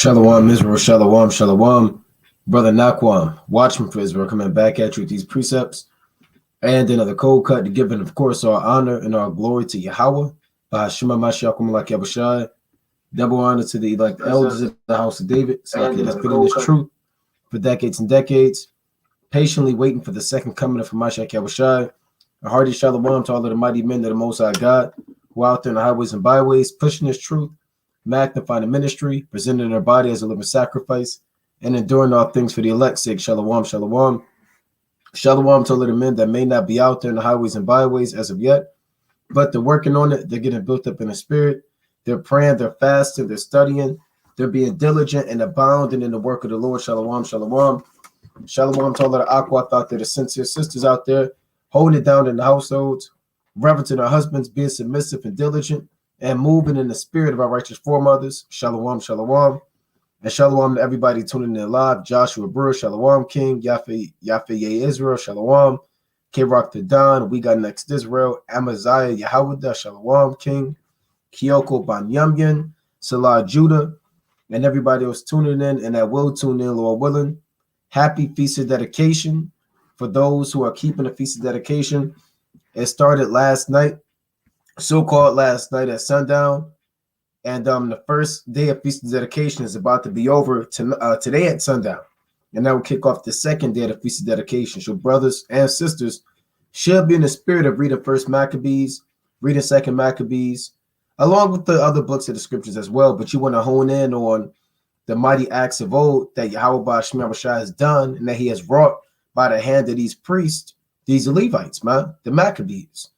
Shalom, Israel, Shalom, Shalom. Brother Nakwam, watchman for Israel, coming back at you with these precepts and another cold cut to give, of course, our honor and our glory to Yahweh. Double honor to the elect elders of the house of David. So that's been in this truth for decades and decades, patiently waiting for the second coming of Mashiach Yahushua. A hearty shalom to all of the mighty men of the Most High God who are out there in the highways and byways, pushing this truth, magnifying the ministry, presenting their body as a living sacrifice, and enduring all things for the elect's sake. Shalom, shalom. Shalom to all of the men that may not be out there in the highways and byways as of yet, but they're working on it. They're getting built up in the spirit. They're praying, they're fasting, they're studying, they're being diligent and abounding in the work of the Lord. Shalom, shalom. Shalom to all of the Aquath out there, the sincere sisters out there, holding it down in the households, reverencing our husbands, being submissive and diligent, and moving in the spirit of our righteous foremothers. Shalom, shalom. And shalom to everybody tuning in live. Joshua Brewer, shalom, King. Yaffe Israel, shalom. K-Rock the Don, We Got Next Israel. Amaziah Yahawada, shalom, King. Kyoko Banyamyan, Salah Judah, and everybody else tuning in and that will tune in, Lord willing. Happy Feast of Dedication for those who are keeping the Feast of Dedication. It started last night, so-called last night at sundown, and the first day of Feast of Dedication is about to be over today at sundown, and that will kick off the second day of the Feast of Dedication. So brothers and sisters should be in the spirit of reading First Maccabees, reading Second Maccabees, along with the other books of the scriptures as well. But you want to hone in on the mighty acts of old that Yahweh Ba'ashmi has done and that he has wrought by the hand of these priests, these Levites, man, the Maccabees.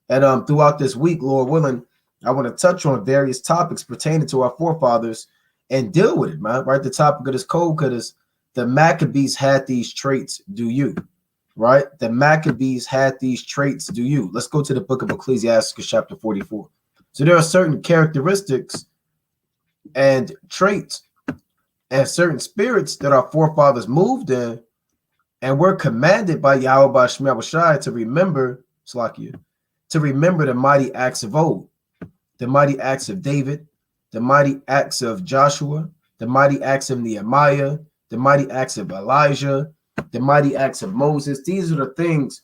And throughout this week, Lord willing, I want to touch on various topics pertaining to our forefathers and deal with it, man. Right? The topic of this code cut is the Maccabees had these traits, do you? Right? The Maccabees had these traits, do you? Let's go to the book of Ecclesiastes, chapter 44. So there are certain characteristics and traits and certain spirits that our forefathers moved in, and we're commanded by Yahweh Ba'ashmi to remember, to remember the mighty acts of old, the mighty acts of David, the mighty acts of Joshua, the mighty acts of Nehemiah, the mighty acts of Elijah, the mighty acts of Moses. These are the things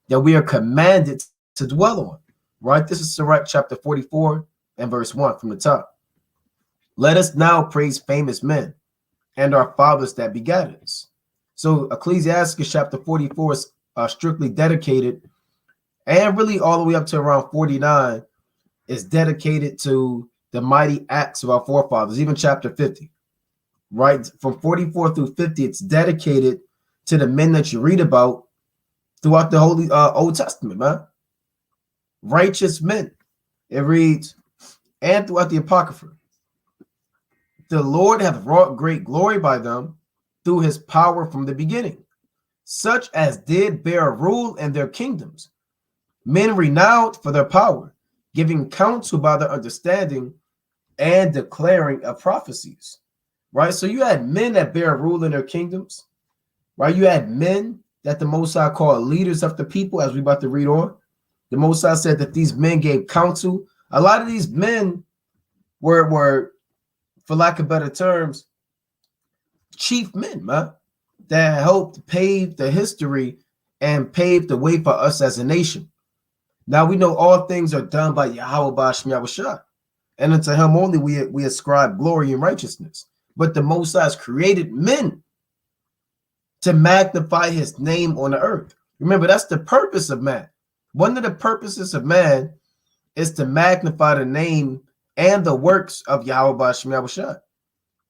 that we are commanded to dwell on. Right? This is Sirach chapter 44 and verse 1 from the top. Let us now praise famous men and our fathers that begat us. So Ecclesiastes chapter 44 is strictly dedicated, and really all the way up to around 49 is dedicated to the mighty acts of our forefathers, even chapter 50. Right? From 44 through 50, it's dedicated to the men that you read about throughout the Holy Old Testament, man. Righteous men, it reads, and throughout the Apocrypha. The Lord hath wrought great glory by them through his power from the beginning, such as did bear rule in their kingdoms, men renowned for their power, giving counsel by their understanding and declaring of prophecies. Right? So you had men that bear rule in their kingdoms, right? You had men that the Most High called leaders of the people, as we're about to read on. The Most High said that these men gave counsel. A lot of these men were, for lack of better terms, chief men, man, that helped pave the history and pave the way for us as a nation. Now we know all things are done by Yahweh Ba'ashmi Yahushua, and unto him only we ascribe glory and righteousness. But the Most High has created men to magnify his name on the earth. Remember, that's the purpose of man. One of the purposes of man is to magnify the name and the works of Yahweh Ba'ashmi Yahushua,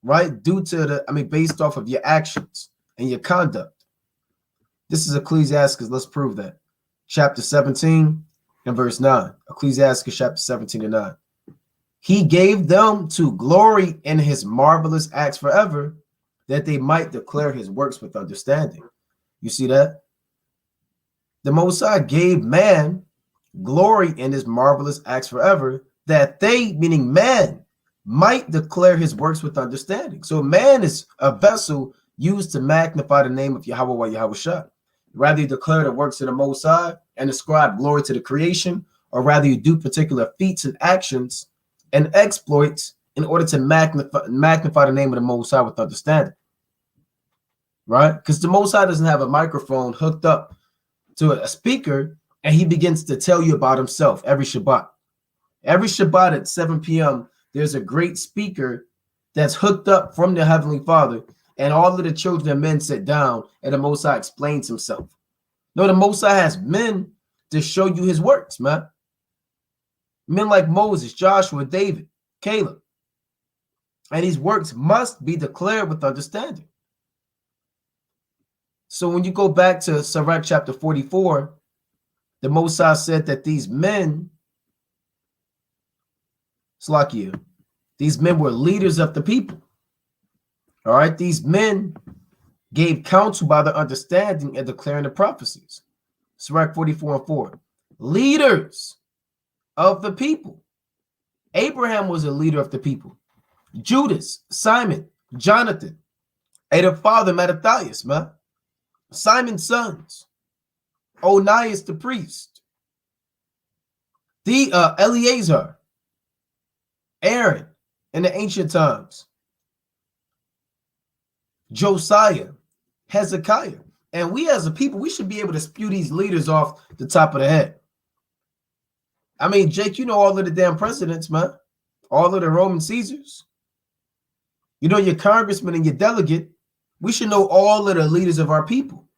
right? Based off of your actions and your conduct. This is Ecclesiastes. Let's prove that. Chapter 17 and verse 9. Ecclesiastes chapter 17 and 9. He gave them to glory in his marvelous acts forever, that they might declare his works with understanding. You see that? The Most High gave man glory in his marvelous acts forever, that they, meaning man, might declare his works with understanding. So man is a vessel used to magnify the name of Yahweh or Yahushua. Rather you declare the works of the Most High and ascribe glory to the creation, or rather you do particular feats and actions and exploits in order to magnify the name of the Most High with understanding, right? Because the Most High doesn't have a microphone hooked up to a speaker and he begins to tell you about himself every Shabbat. Every Shabbat at 7 p.m., there's a great speaker that's hooked up from the Heavenly Father, and all of the children and men sit down and the Most High explains himself. No, the Most High has men to show you his works, man. Men like Moses, Joshua, David, Caleb. And these works must be declared with understanding. So when you go back to Sirach chapter 44, the Most High said that these men, Slakia, these men were leaders of the people. All right, these men gave counsel by their understanding and declaring the prophecies. Sirach 44:4. Leaders of the people. Abraham was a leader of the people. Judas, Simon, Jonathan, and the father Mattathias, man. Simon's sons, Onias the priest, the Eleazar, Aaron in the ancient times, Josiah, Hezekiah. And we as a people, we should be able to spew these leaders off the top of the head. I mean, Jake, you know all of the damn presidents, man. All of the Roman Caesars. You know your congressman and your delegate. We should know all of the leaders of our people.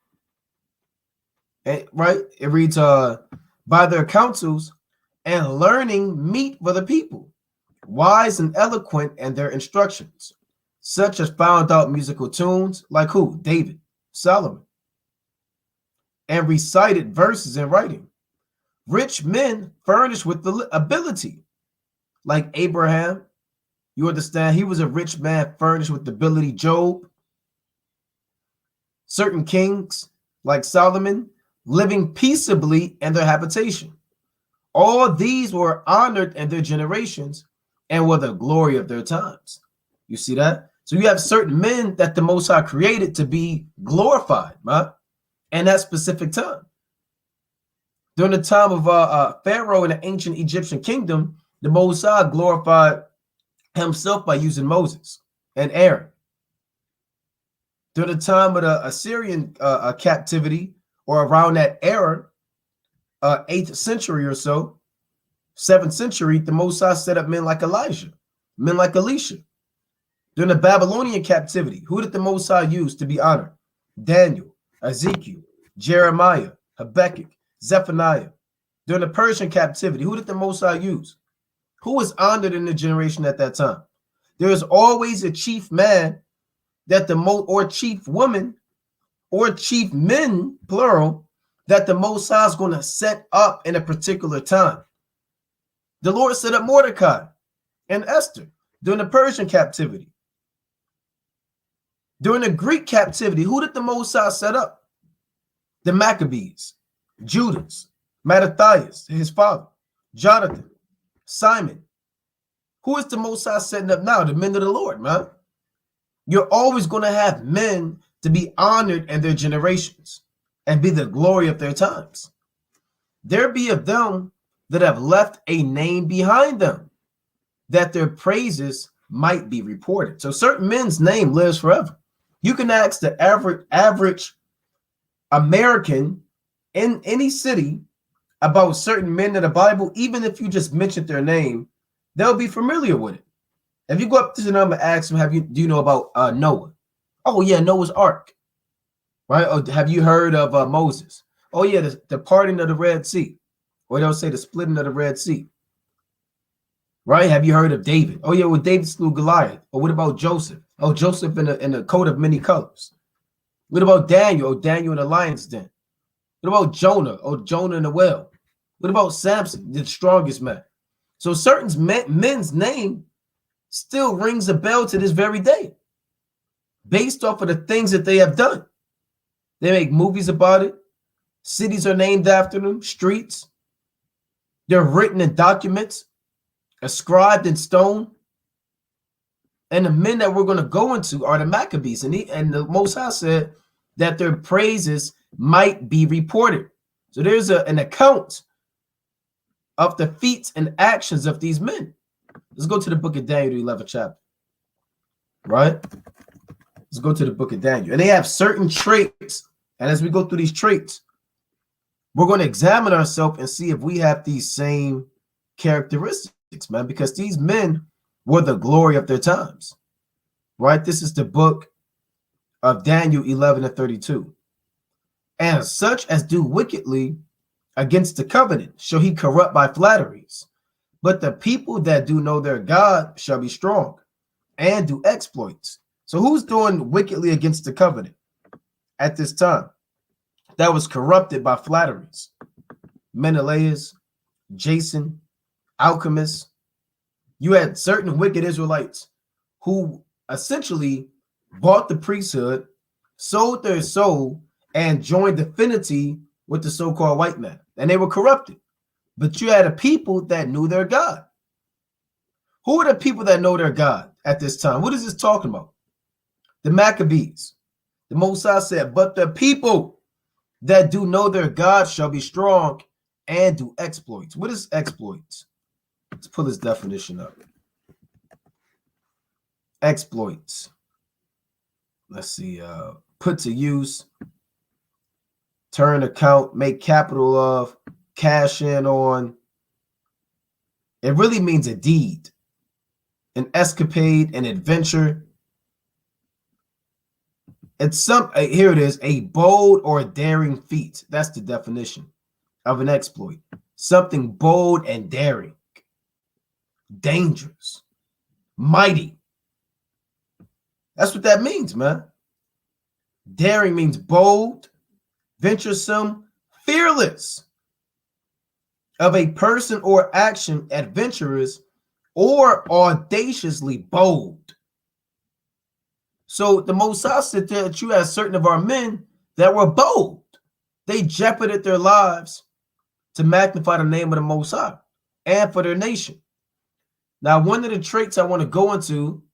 And, right? It reads, by their counsels and learning meet for the people, wise and eloquent in their instructions, such as found out musical tunes, like who? David, Solomon, and recited verses in writing. Rich men furnished with the ability, like Abraham. You understand? He was a rich man furnished with ability. Job. Certain kings, like Solomon, living peaceably in their habitation. All these were honored in their generations and were the glory of their times. You see that? So you have certain men that the Most High created to be glorified, man, in that specific time. During the time of Pharaoh in the ancient Egyptian kingdom, the Most High glorified himself by using Moses and Aaron. During the time of the Assyrian captivity, or around that era, 8th century or so, 7th century, the Most High set up men like Elijah, men like Elisha. During the Babylonian captivity, who did the Most High use to be honored? Daniel, Ezekiel, Jeremiah, Habakkuk, Zephaniah. During the Persian captivity, who did the Most High use? Who was honored in the generation at that time? There is always a chief man that or chief woman or chief men, plural, that the Most High is going to set up in a particular time. The Lord set up Mordecai and Esther during the Persian captivity. During the Greek captivity, who did the Most High set up? The Maccabees, Judas, Mattathias, his father, Jonathan, Simon. Who is the Most High setting up now? The men of the Lord, man. You're always going to have men to be honored in their generations and be the glory of their times. There be of them that have left a name behind them, that their praises might be reported. So certain men's name lives forever. You can ask the average American in any city about certain men in the Bible. Even if you just mentioned their name, they'll be familiar with it. If you go up to them and ask them, do you know about Noah? Oh yeah, Noah's Ark, right? Or have you heard of Moses? Oh yeah, the parting of the Red Sea, or they'll say the splitting of the Red Sea, right? Have you heard of David? Oh yeah, well David slew Goliath. Or what about Joseph? Oh, Joseph in a coat of many colors. What about Daniel? Oh, Daniel in the lion's den. What about Jonah? Oh, Jonah in the well. What about Samson, the strongest man? So certain men's name still rings a bell to this very day, based off of the things that they have done. They make movies about it. Cities are named after them, streets. They're written in documents, inscribed in stone. And the men that we're going to go into are the Maccabees. And the Most High said that their praises might be reported. So there's an account of the feats and actions of these men. Let's go to the book of Daniel, the 11th chapter. Right? Let's go to the book of Daniel. And they have certain traits. And as we go through these traits, we're going to examine ourselves and see if we have these same characteristics, man, because these men were the glory of their times. Right? This is the book of Daniel 11 and 32. And such as do wickedly against the covenant shall he corrupt by flatteries. But the people that do know their God shall be strong and do exploits. So who's doing wickedly against the covenant at this time? That was corrupted by flatteries. Menelaus, Jason, alchemists. You had certain wicked Israelites who essentially bought the priesthood, sold their soul, and joined affinity with the so-called white man. And they were corrupted. But you had a people that knew their God. Who are the people that know their God at this time? What is this talking about? The Maccabees. The Most High said, but the people that do know their God shall be strong and do exploits. What is exploits? Let's pull this definition up. Exploits. Let's see. Put to use, turn account, make capital of, cash in on. It really means a deed, an escapade, an adventure. It's here it is, a bold or daring feat. That's the definition of an exploit. Something bold and daring, dangerous, mighty. That's what that means, man. Daring means bold, venturesome, fearless. Of a person or action, adventurous or audaciously bold. So the Most High said that you had certain of our men that were bold. They jeoparded their lives to magnify the name of the Most High and for their nation. Now, one of the traits I want to go into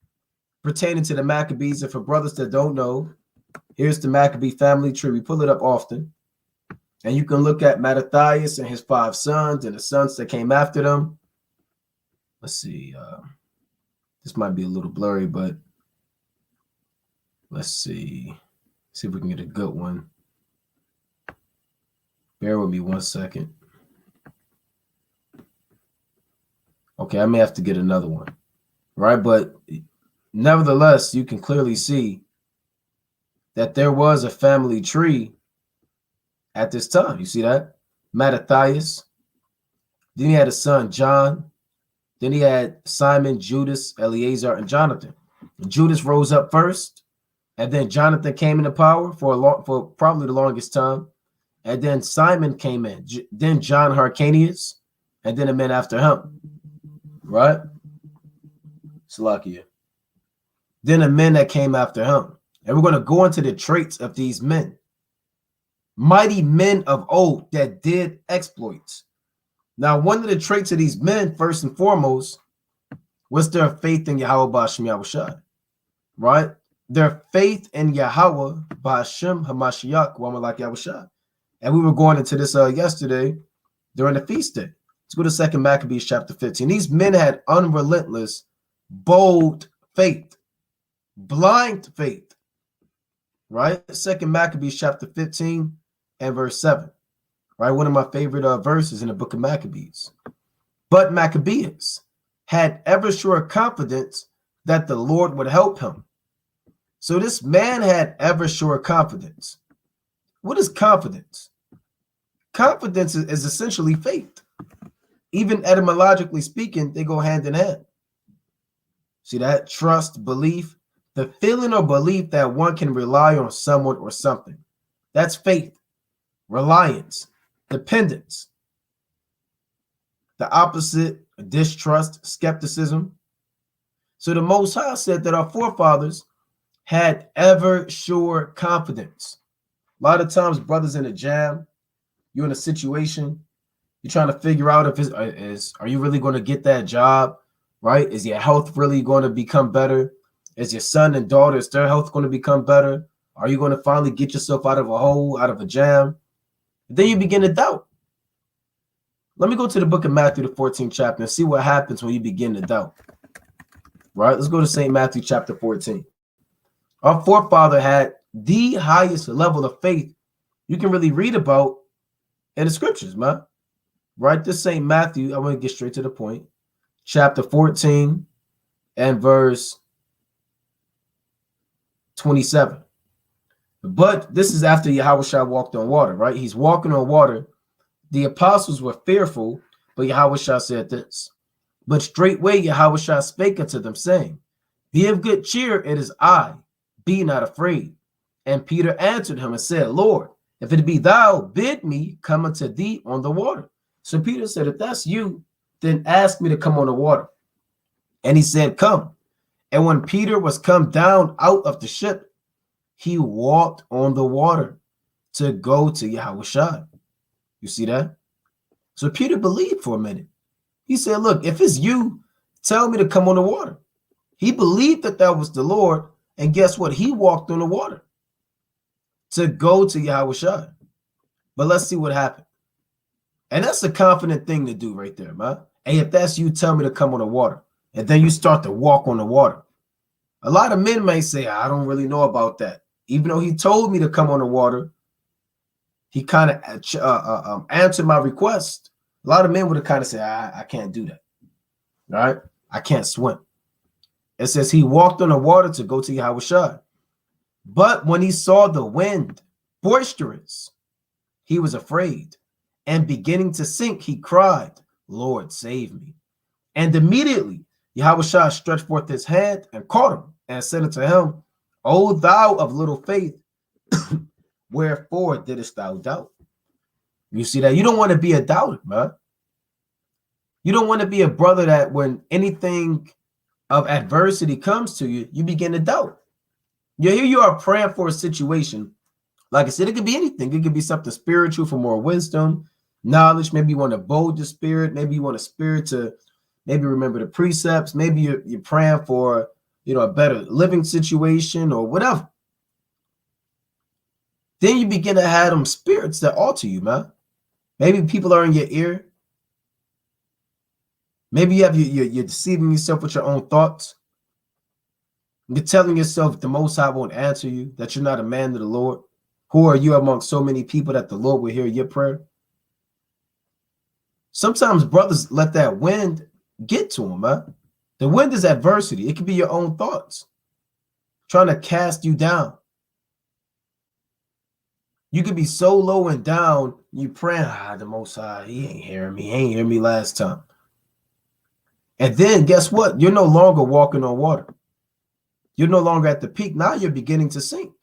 pertaining to the Maccabees, and for brothers that don't know, here's the Maccabee family tree. We pull it up often. And you can look at Mattathias and his 5 sons and the sons that came after them. Let's see. This might be a little blurry, but let's see. See if we can get a good one. Bear with me 1 second. Okay, I may have to get another one. Right? But nevertheless, you can clearly see that there was a family tree at this time. You see that? Mattathias. Then he had a son, John. Then he had Simon, Judas, Eleazar, and Jonathan. Judas rose up first, and then Jonathan came into power for probably the longest time. And then Simon came in. Then John Hyrcanus, and then a man after him. Right? Salakia. Then a men that came after him. And we're going to go into the traits of these men. Mighty men of old that did exploits. Now, one of the traits of these men, first and foremost, was their faith in Yahweh B'Hashem Yahushua. Right? Their faith in Yahweh B'Hashem Hamashiach Wamalak Yahushua. And we were going into this yesterday during the feast day. Let's go to 2 Maccabees chapter 15. These men had unrelentless, bold faith, blind faith. Right? 2 Maccabees chapter 15 and verse 7. Right? One of my favorite verses in the book of Maccabees. But Maccabees had ever sure confidence that the Lord would help him. So this man had ever sure confidence. What is confidence? Confidence is essentially faith. Even etymologically speaking, they go hand in hand. See that? Trust, belief, the feeling or belief that one can rely on someone or something. That's faith, reliance, dependence. The opposite, distrust, skepticism. So the Most High said that our forefathers had ever sure confidence. A lot of times, brothers in a jam, you're in a situation, you're trying to figure out if are you really going to get that job, right? Is your health really going to become better? Is your son and daughter, is their health going to become better? Are you going to finally get yourself out of a hole, out of a jam? Then you begin to doubt. Let me go to the book of Matthew, the 14th chapter, and see what happens when you begin to doubt. right? Let's go to St. Matthew chapter 14. Our forefather had the highest level of faith you can really read about in the scriptures, man. Right? This St. Matthew, I want to get straight to the point. Chapter 14 and verse 27. But this is after Yahushua walked on water, right? He's walking on water. The apostles were fearful, but Yahushua said this. But straightway Yahushua spake unto them, saying, Be of good cheer, it is I, be not afraid. And Peter answered him and said, Lord, if it be thou, bid me come unto thee on the water. So Peter said, if that's you, then ask me to come on the water. And he said, Come. And when Peter was come down out of the ship, he walked on the water to go to Yahushua. You see that? So Peter believed for a minute. He said, look, if it's you, tell me to come on the water. He believed that that was the Lord. And guess what? He walked on the water to go to Yahushua. But let's see what happened. And that's a confident thing to do right there, man. Hey, if that's you, tell me to come on the water. And then you start to walk on the water. A lot of men may say, I don't really know about that. Even though he told me to come on the water, he kind of answered my request. A lot of men would have kind of said, I can't do that. All right? I can't swim. It says he walked on the water to go to Yahushua. But when he saw the wind boisterous, he was afraid. And beginning to sink, he cried, Lord, save me. And immediately Yahushua stretched forth his hand and caught him and said unto him, O thou of little faith, wherefore didst thou doubt? You see that? You don't want to be a doubter, man. You don't want to be a brother that when anything of adversity comes to you, you begin to doubt. Here you are praying for a situation. Like I said, it could be anything. It could be something spiritual for more wisdom, knowledge. Maybe you want to bold the spirit. Maybe you want a spirit to maybe remember the precepts. Maybe you're praying for, a better living situation or whatever. Then you begin to have them spirits that alter you, man. Maybe people are in your ear. Maybe you're deceiving yourself with your own thoughts. You're telling yourself the Most High won't answer you, that you're not a man of the Lord. Who are you among so many people that the Lord will hear your prayer? Sometimes brothers let that wind get to them, man. The wind is adversity. It could be your own thoughts trying to cast you down. You could be so low and down, you praying, the Most High, he ain't hearing me. He ain't hearing me last time. And then guess what? You're no longer walking on water. You're no longer at the peak. Now you're beginning to sink.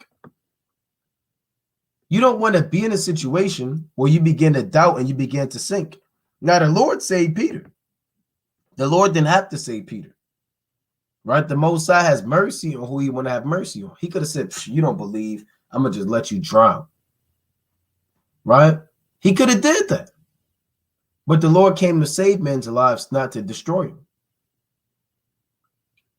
You don't want to be in a situation where you begin to doubt and you begin to sink. Now, the Lord saved Peter. The Lord didn't have to save Peter. Right? The Most High has mercy on who he want to have mercy on. He could have said, you don't believe, I'm going to just let you drown. Right? He could have did that. But the Lord came to save men's lives, not to destroy them.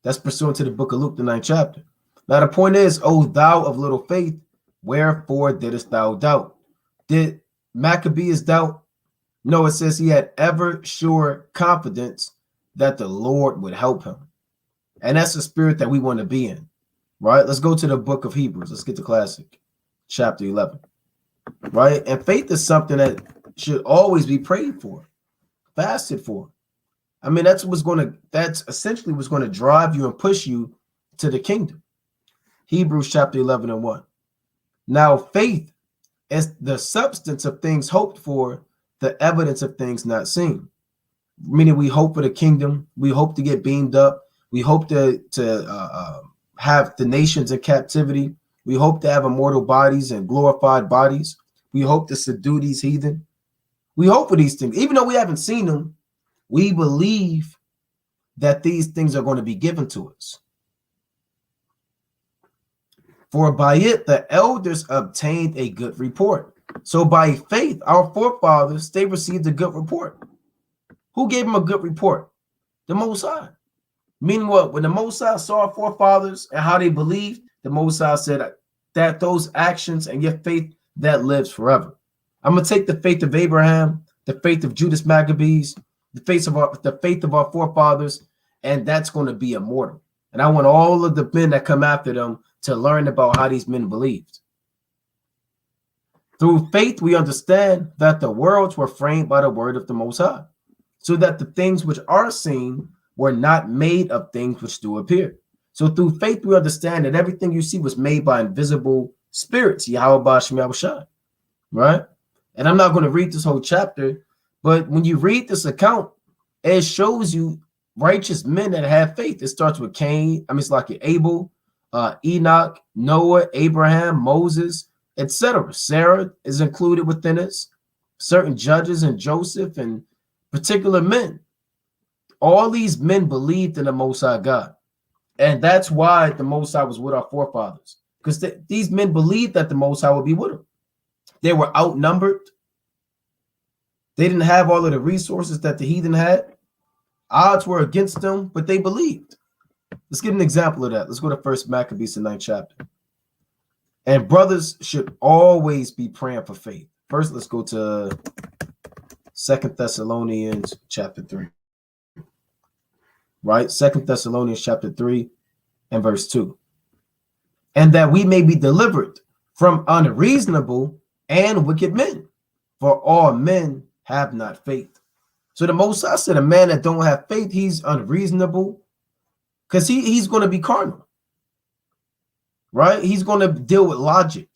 That's pursuant to the book of Luke, the 9th chapter. Now, the point is, O thou of little faith, wherefore didst thou doubt? Did Maccabeees doubt? No, it says he had ever sure confidence that the Lord would help him. And that's the spirit that we want to be in. Right? Let's go to the book of Hebrews. Let's get to classic. Chapter 11. Right? And faith is something that should always be prayed for, fasted for. I mean, that's essentially what's going to drive you and push you to the kingdom. Hebrews chapter 11 and 1. Now, faith is the substance of things hoped for, the evidence of things not seen. Meaning we hope for the kingdom. We hope to get beamed up. We hope to have the nations in captivity. We hope to have immortal bodies and glorified bodies. We hope to subdue these heathen. We hope for these things. Even though we haven't seen them, we believe that these things are going to be given to us. For by it the elders obtained a good report. So by faith, our forefathers, they received a good report. Who gave them a good report? The Most High. Meaning what? When the Most High saw our forefathers and how they believed, the Most High said that those actions and your faith, that lives forever. I'm going to take the faith of Abraham, the faith of Judas Maccabees, the faith of our forefathers, and that's going to be immortal. And I want all of the men that come after them to learn about how these men believed. Through faith, we understand that the worlds were framed by the word of the Most High, so that the things which are seen were not made of things which do appear. So through faith, we understand that everything you see was made by invisible spirits, Yahweh Ba'ashem Yahushua, right? And I'm not going to read this whole chapter, but when you read this account, it shows you righteous men that have faith. It starts with Cain, it's like Abel, Enoch, Noah, Abraham, Moses, etc. Sarah is included within this, certain judges and Joseph and particular men. All these men believed in the Most High God. And that's why the Most High was with our forefathers, because these men believed that the Most High would be with them. They were outnumbered. They didn't have all of the resources that the heathen had. Odds were against them, but they believed. Let's get an example of that. Let's go to 1 Maccabees, the 9th chapter. And brothers should always be praying for faith. First, let's go to 2 Thessalonians chapter 3. Right? 2 Thessalonians chapter 3 and verse 2. And that we may be delivered from unreasonable and wicked men, for all men have not faith. So the Most High said a man that don't have faith, he's unreasonable, because he's going to be carnal, right? He's going to deal with logic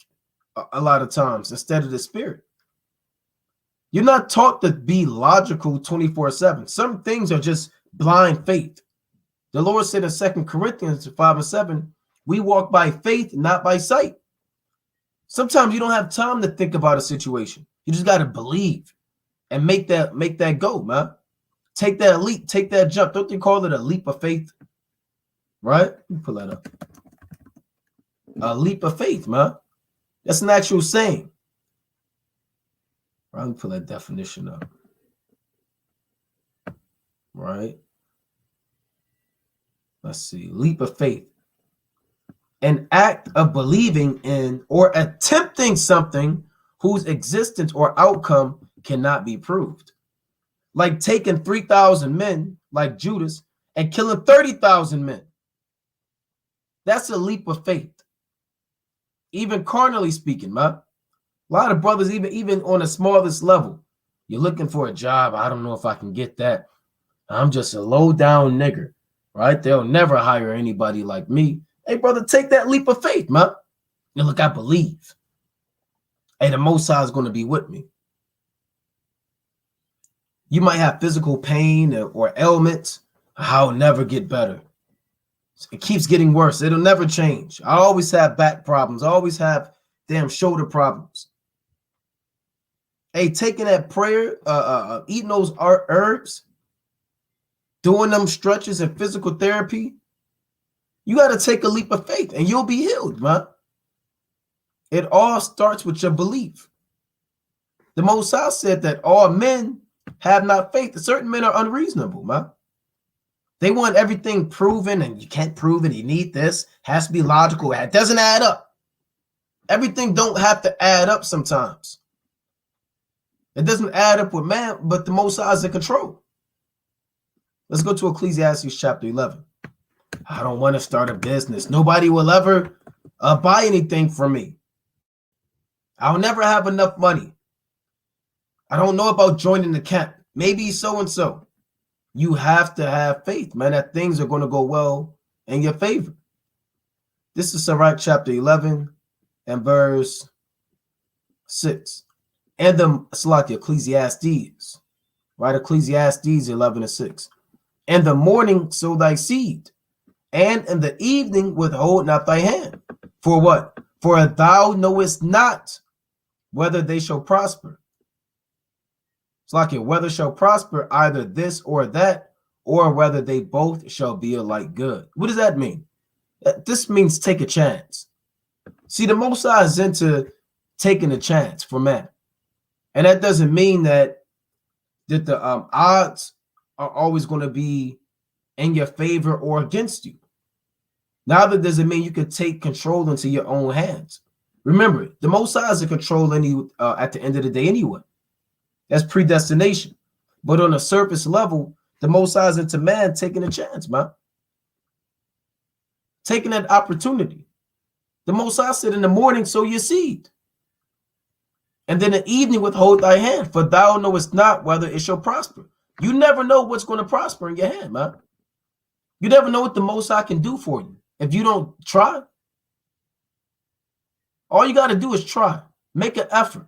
a lot of times instead of the spirit. You're not taught to be logical 24/7. Some things are just blind faith. The Lord said in 2 Corinthians 5 and 7, we walk by faith, not by sight. Sometimes you don't have time to think about a situation. You just got to believe and make that go, man. Take that leap, take that jump. Don't they call it a leap of faith? Right? Let me pull that up. A leap of faith, man. That's an actual saying. Right, let me pull that definition up. Right? Let's see. Leap of faith. An act of believing in or attempting something whose existence or outcome cannot be proved. Like taking 3,000 men, like Judas, and killing 30,000 men. That's a leap of faith. Even carnally speaking, man. A lot of brothers, even on the smallest level, you're looking for a job. I don't know if I can get that. I'm just a low down nigger, right? They'll never hire anybody like me. Hey, brother, take that leap of faith, man. And look, I believe. Hey, the Most High is going to be with me. You might have physical pain or ailments. I'll never get better. It keeps getting worse. It'll never change. I always have back problems. I always have damn shoulder problems. Hey, taking that prayer, eating those herbs, doing them stretches and physical therapy, you got to take a leap of faith and you'll be healed, man. It all starts with your belief. The Most High said that all men have not faith. Certain men are unreasonable, man. They want everything proven, and you can't prove it. You need this. Has to be logical. It doesn't add up. Everything don't have to add up sometimes. It doesn't add up with man, but the Most High is in control. Let's go to Ecclesiastes chapter 11. I don't want to start a business. Nobody will ever buy anything from me. I'll never have enough money. I don't know about joining the camp. Maybe so-and-so. You have to have faith, man, that things are going to go well in your favor. This is Sirach chapter 11 and verse 6. And it's like Ecclesiastes, right? Ecclesiastes 11 and 6. In the morning sow thy seed, and in the evening withhold not thy hand. For what? For thou knowest not whether they shall prosper. It's like whether shall prosper either this or that, or whether they both shall be alike good. What does that mean? This means take a chance. See, the Most High is into taking a chance for man. And that doesn't mean that the odds are always going to be in your favor or against you. Neither does it mean you can take control into your own hands. Remember, the Most High is in control at the end of the day anyway. That's predestination. But on a surface level, The Most High is into man taking a chance, man. Taking that opportunity. The Most High said, in the morning sow your seed, and then in the evening withhold thy hand, for thou knowest not whether it shall prosper. You never know what's going to prosper in your hand, man. You never know what the Most High can do for you if you don't try. All you got to do is try. Make an effort.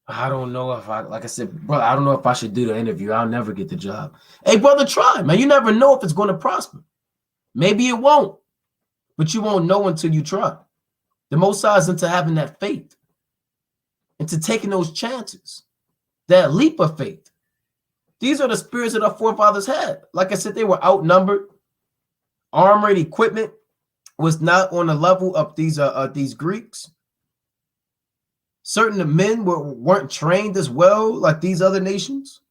I don't know if like I said, brother, I don't know if I should do the interview. I'll never get the job. Hey, brother, try, man. You never know if it's going to prosper. Maybe it won't, but you won't know until you try. The Most High is into having that faith, into taking those chances, that leap of faith. These are the spirits that our forefathers had. Like I said, they were outnumbered. Armored equipment was not on the level of these Greeks. Certain men weren't trained as well like these other nations.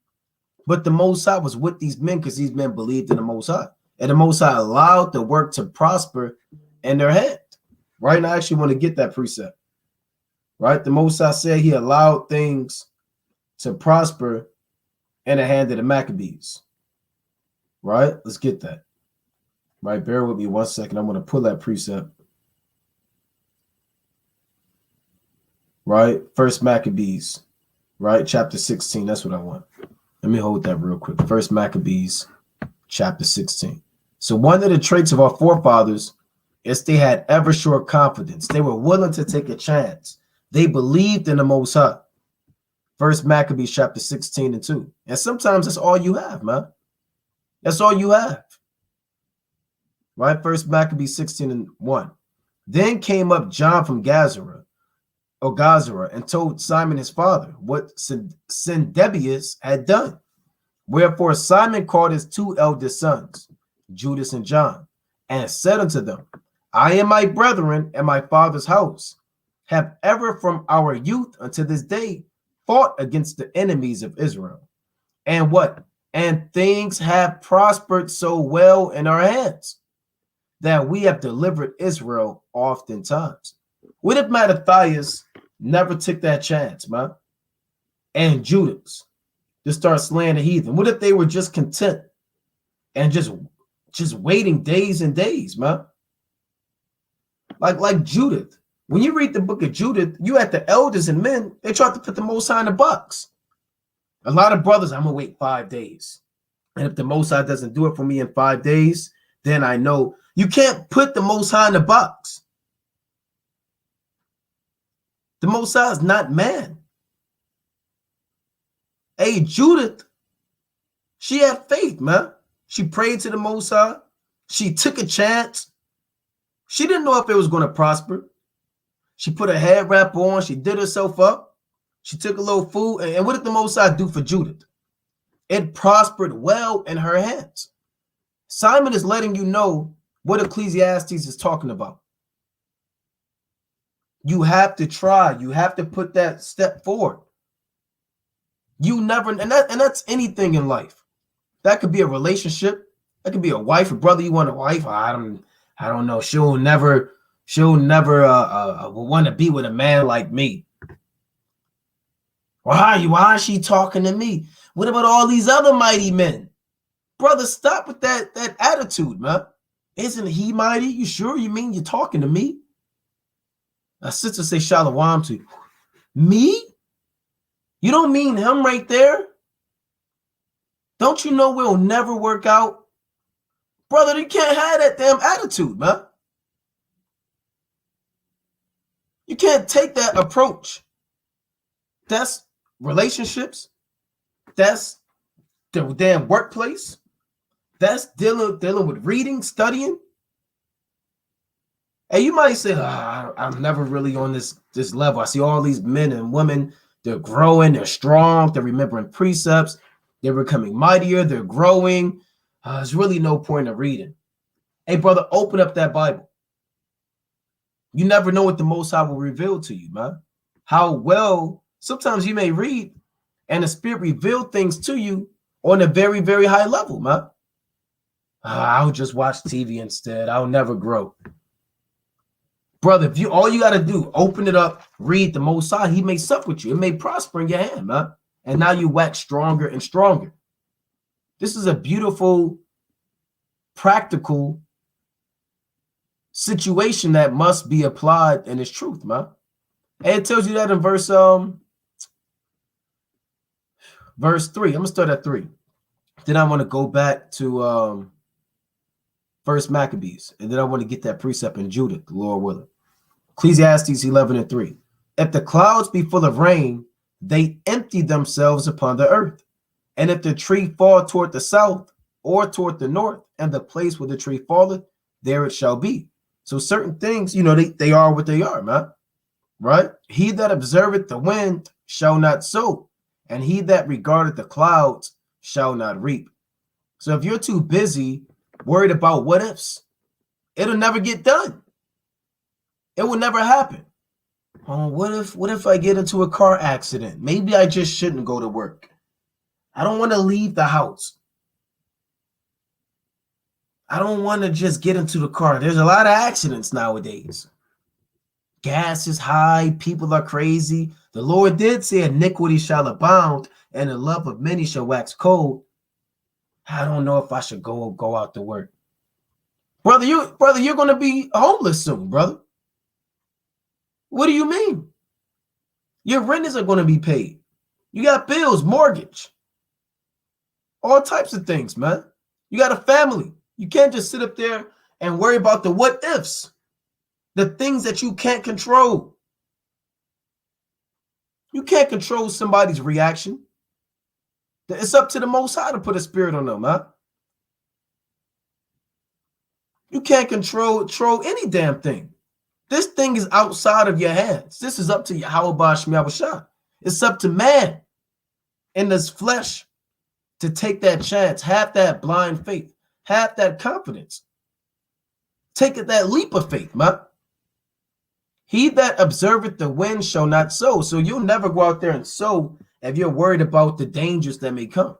But the Most High was with these men because these men believed in the Most High. And the Most High allowed the work to prosper in their hand. Right? And I actually want to get that precept. Right? The Most High said he allowed things to prosper in the hand of the Maccabees. Right? Let's get that. Right? Bear with me 1 second. I'm going to pull that precept. Right? First Maccabees. Right? Chapter 16. That's what I want. Let me hold that real quick. First Maccabees, chapter 16. So one of the traits of our forefathers is they had ever sure confidence. They were willing to take a chance. They believed in the Most High. First Maccabees chapter 16 and 2. And sometimes that's all you have, man. That's all you have. Right? First Maccabees 16 and 1. Then came up John from Gazara, and told Simon his father what Sendebius had done. Wherefore Simon called his two eldest sons, Judas and John, and said unto them, I and my brethren and my father's house have ever from our youth unto this day fought against the enemies of Israel. And what? And things have prospered so well in our hands that we have delivered Israel oftentimes. What if Mattathias never took that chance, man? And Judas to start slaying the heathen? What if they were just content and just waiting days and days, man? Like Judith. When you read the book of Judith, you had the elders and men, they tried to put the Most High in a box. A lot of brothers, I'm going to wait 5 days. And if the Most High doesn't do it for me in 5 days, then I know. You can't put the Most High in a box. The Most High is not man. Hey, Judith, she had faith, man. She prayed to the Most High. She took a chance. She didn't know if it was going to prosper. She put a head wrap on. She did herself up. She took a little food. And what did the Most High do for Judith? It prospered well in her hands. Simon is letting you know what Ecclesiastes is talking about. You have to try. You have to put that step forward. You never, and that's anything in life. That could be a relationship. That could be a wife, a brother. You want a wife? I don't know. She'll never want to be with a man like me. Why is she talking to me? What about all these other mighty men? Brother, stop with that attitude, man. Isn't he mighty? You sure you mean you're talking to me? A sister say shalom to you. Me? You don't mean him right there? Don't you know we'll never work out? Brother, you can't have that damn attitude, man. You can't take that approach. That's relationships. That's the damn workplace. That's dealing with reading, studying. And you might say, I'm never really on this level. I see all these men and women, they're growing, they're strong, they're remembering precepts, they're becoming mightier, they're growing. There's really no point of reading. Hey, brother, open up that Bible. You never know what the Most High will reveal to you, man. How well, sometimes you may read and the Spirit reveal things to you on a very, very high level, man. I'll just watch TV instead. I'll never grow. Brother, if all you got to do, open it up, read the Most High, he may sup with you. It may prosper in your hand, man. And now you wax stronger and stronger. This is a beautiful, practical situation that must be applied in its truth, man. And it tells you that in verse 3. I'm gonna start at 3. Then I want to go back to First Maccabees, and then I want to get that precept in Judah, the Lord willing. Ecclesiastes 11:3. If the clouds be full of rain, they empty themselves upon the earth. And if the tree fall toward the south or toward the north, and the place where the tree falleth, there it shall be. So certain things, they are what they are, man. Right? He that observeth the wind shall not sow, and he that regardeth the clouds shall not reap. So if you're too busy worried about what ifs, it'll never get done. It will never happen. Oh, what if I get into a car accident? Maybe I just shouldn't go to work. I don't want to leave the house. I don't want to just get into the car. There's a lot of accidents nowadays. Gas is high. People are crazy. The Lord did say iniquity shall abound and the love of many shall wax cold. I don't know if I should go out to work. Brother, you're going to be homeless soon, brother. What do you mean? Your rent isn't going to be paid. You got bills, mortgage, all types of things, man. You got a family. You can't just sit up there and worry about the what ifs, the things that you can't control. You can't control somebody's reaction. It's up to the Most High to put a spirit on them, man. You can't control any damn thing. This thing is outside of your hands. This is up to Yahweh Shemiyah. It's up to man in this flesh to take that chance, have that blind faith, have that confidence. Take that leap of faith, man. He that observeth the wind shall not sow. So you'll never go out there and sow if you're worried about the dangers that may come.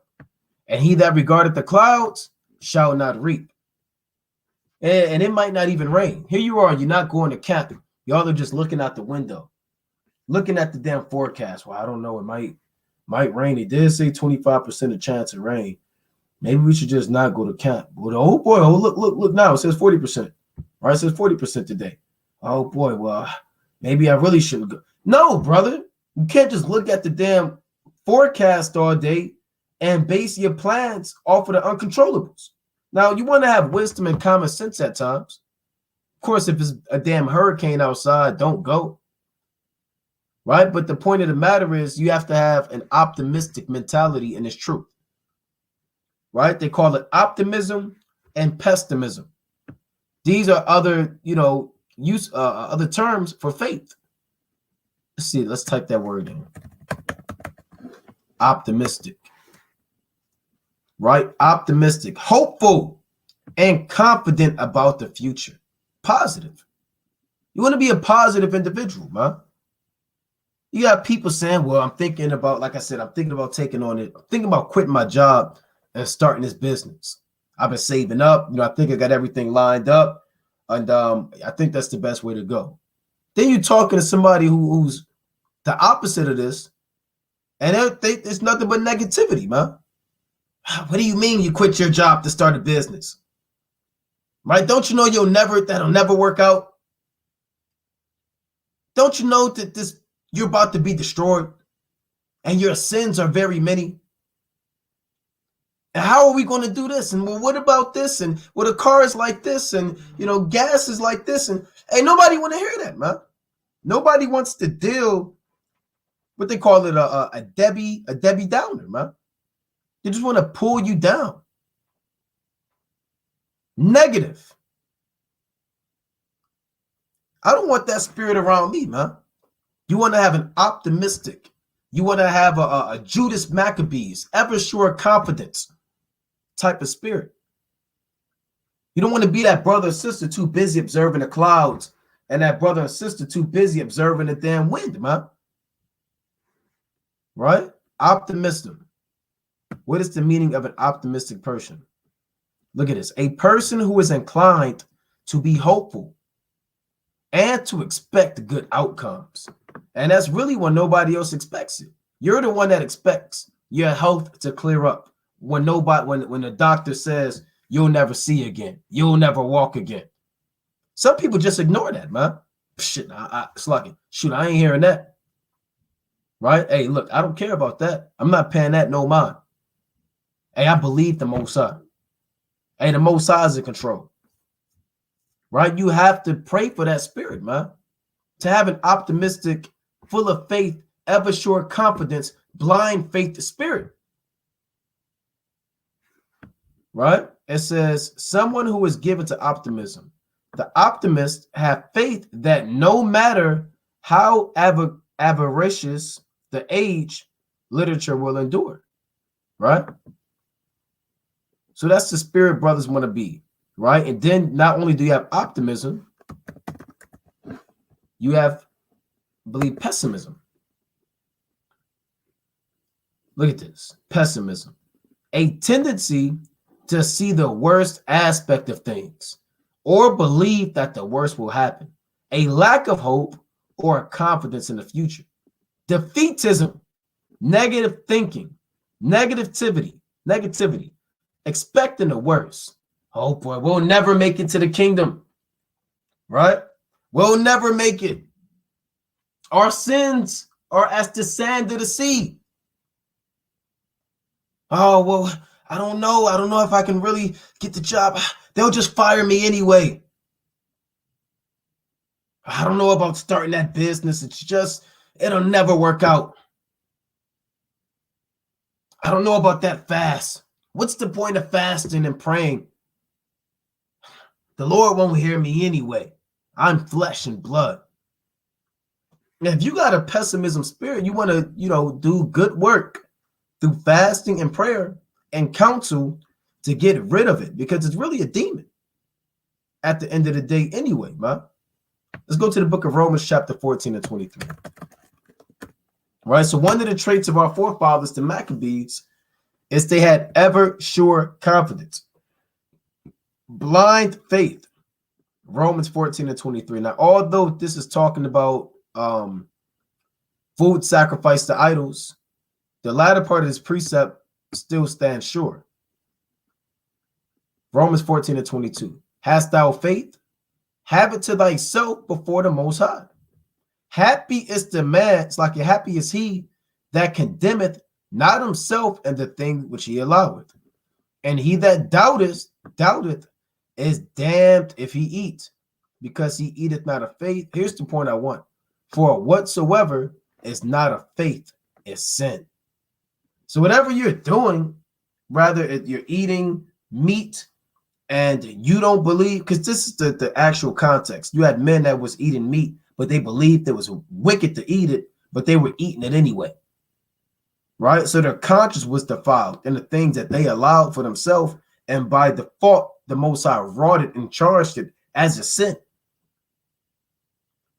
And he that regardeth the clouds shall not reap. And it might not even rain. Here you are, you're not going to camp. Y'all are just looking out the window, looking at the damn forecast. Well, I don't know, it might rain. It did say 25% of chance of rain. Maybe we should just not go to camp. Well, oh boy, look now, it says 40%. Right, it says 40% today. Oh boy, well, maybe I really shouldn't go. No, brother, you can't just look at the damn forecast all day and base your plans off of the uncontrollables. Now, you want to have wisdom and common sense at times. Of course, if it's a damn hurricane outside, don't go. Right? But the point of the matter is you have to have an optimistic mentality in its truth. Right? They call it optimism and pessimism. These are other, other terms for faith. Let's see. Let's type that word in. Optimistic. Right? Optimistic, hopeful, and confident about the future. Positive. You want to be a positive individual, man. You got people saying, well, I'm thinking about, like I said, I'm thinking about taking on it. I'm thinking about quitting my job and starting this business. I've been saving up. I think I got everything lined up. And I think that's the best way to go. Then you're talking to somebody who's the opposite of this. And it's nothing but negativity, man. What do you mean you quit your job to start a business? Right? Don't you know that'll never work out? Don't you know that you're about to be destroyed and your sins are very many? And how are we going to do this? And well, what about this? And well, the car is like this, and gas is like this, and hey, nobody want to hear that, man. Nobody wants to deal what they call it a Debbie Downer, man. They just want to pull you down. Negative. I don't want that spirit around me, man. You want to have an optimistic. You want to have a Judas Maccabees, ever sure confidence type of spirit. You don't want to be that brother or sister too busy observing the clouds and that brother or sister too busy observing the damn wind, man. Right? Optimism. What is the meaning of an optimistic person? Look at this. A person who is inclined to be hopeful and to expect good outcomes. And that's really when nobody else expects it. You're the one that expects your health to clear up, when the doctor says you'll never see again, you'll never walk again. Some people just ignore that, man. Shit, Slucky. Shoot, I ain't hearing that. Right? Hey, look, I don't care about that. I'm not paying that no mind. Hey, I believe the Most High. Hey, the Most High is in control. Right? You have to pray for that spirit, man. To have an optimistic, full of faith, ever sure confidence, blind faith spirit. Right? It says, someone who is given to optimism. The optimists have faith that no matter how avaricious the age, literature will endure. Right? So that's the spirit brothers want to be. Right? And then not only do you have optimism, you have, I believe, pessimism. Look at this. Pessimism. A tendency to see the worst aspect of things or believe that the worst will happen. A lack of hope or confidence in the future. Defeatism. Negative thinking. Negativity. Expecting the worst. Oh boy, we'll never make it to the kingdom. Right? We'll never make it. Our sins are as the sand of the sea. Oh, well, I don't know. I don't know if I can really get the job. They'll just fire me anyway. I don't know about starting that business. It'll never work out. I don't know about that fast. What's the point of fasting and praying? The Lord won't hear me anyway. I'm flesh and blood. Now, if you got a pessimism spirit, you want to, do good work through fasting and prayer and counsel to get rid of it, because it's really a demon at the end of the day anyway, man. Let's go to the book of Romans chapter 14 and 23. All right, so one of the traits of our forefathers, the Maccabees, is they had ever sure confidence, blind faith. Romans 14 and 23. Now, although this is talking about food sacrificed to idols, the latter part of this precept still stands sure. Romans 14 and 22. Hast thou faith? Have it to thyself before the Most High. Happy is the man, it's like happy is he that condemneth not himself and the thing which he alloweth. And he that doubteth is damned if he eat, because he eateth not of faith. Here's the point I want. For whatsoever is not of faith is sin. So whatever you're doing, rather you're eating meat and you don't believe, because this is the actual context. You had men that was eating meat, but they believed it was wicked to eat it, but they were eating it anyway. Right? So their conscience was defiled in the things that they allowed for themselves, and by default, the Most High wrought it and charged it as a sin.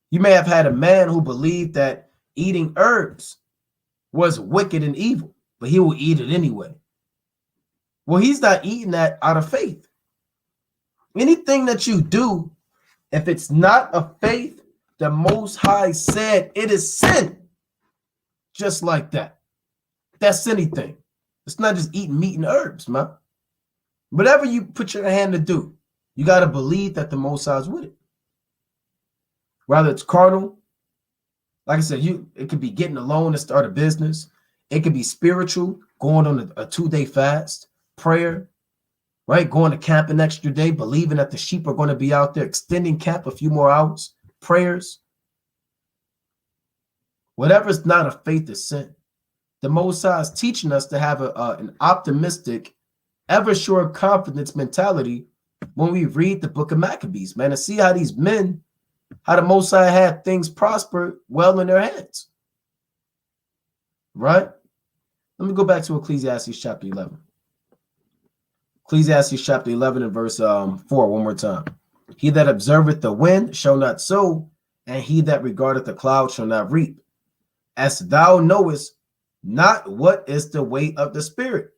You may have had a man who believed that eating herbs was wicked and evil, but he will eat it anyway. Well, he's not eating that out of faith. Anything that you do, if it's not of faith, the Most High said it is sin. Just like that. That's anything. It's not just eating meat and herbs, man. Whatever you put your hand to do, you got to believe that the Most High is with it. Whether it's carnal, like I said, it could be getting a loan to start a business. It could be spiritual, going on a 2-day fast, prayer, right? Going to camp an extra day, believing that the sheep are going to be out there, extending camp a few more hours, prayers. Whatever's not of faith is sin. The Most High is teaching us to have an optimistic, ever sure confidence mentality when we read the book of Maccabees, man, and see how these men, how the Most High had things prosper well in their hands. Right? Let me go back to Ecclesiastes chapter 11. Ecclesiastes chapter 11 and verse 4 one more time. He that observeth the wind shall not sow, and he that regardeth the cloud shall not reap. As thou knowest not what is the way of the spirit,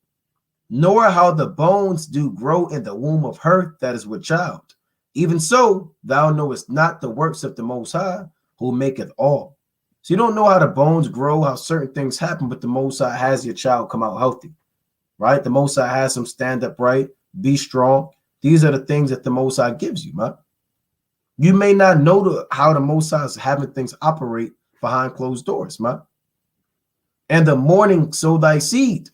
nor how the bones do grow in the womb of her that is with child. Even so, thou knowest not the works of the Most High, who maketh all. So you don't know how the bones grow, how certain things happen, but the Most High has your child come out healthy, right? The Most High has them stand upright, be strong. These are the things that the Most High gives you, man. You may not know how the Most High is having things operate behind closed doors, man. And the morning sow thy seed,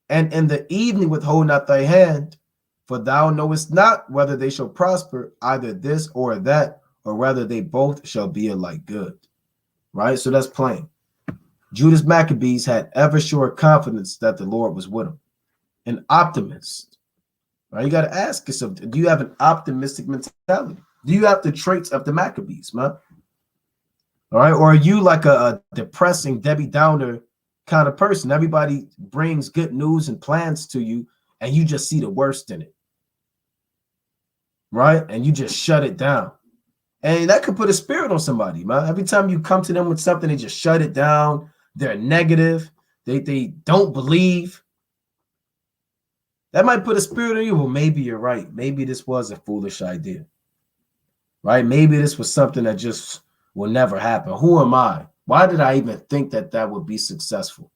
and in the evening withhold not thy hand, for thou knowest not whether they shall prosper, either this or that, or whether they both shall be alike good. Right? So that's plain. Judas Maccabees had ever sure confidence that the Lord was with him. An optimist. Right? You got to ask yourself, do you have an optimistic mentality? Do you have the traits of the Maccabees, man? All right. Or are you like a depressing Debbie Downer kind of person? Everybody brings good news and plans to you, and you just see the worst in it. Right? And you just shut it down. And that could put a spirit on somebody, man. Every time you come to them with something, they just shut it down. They're negative. They don't believe. That might put a spirit on you. Well, maybe you're right. Maybe this was a foolish idea. Right? Maybe this was something that just will never happen. Who am I? Why did I even think that that would be successful?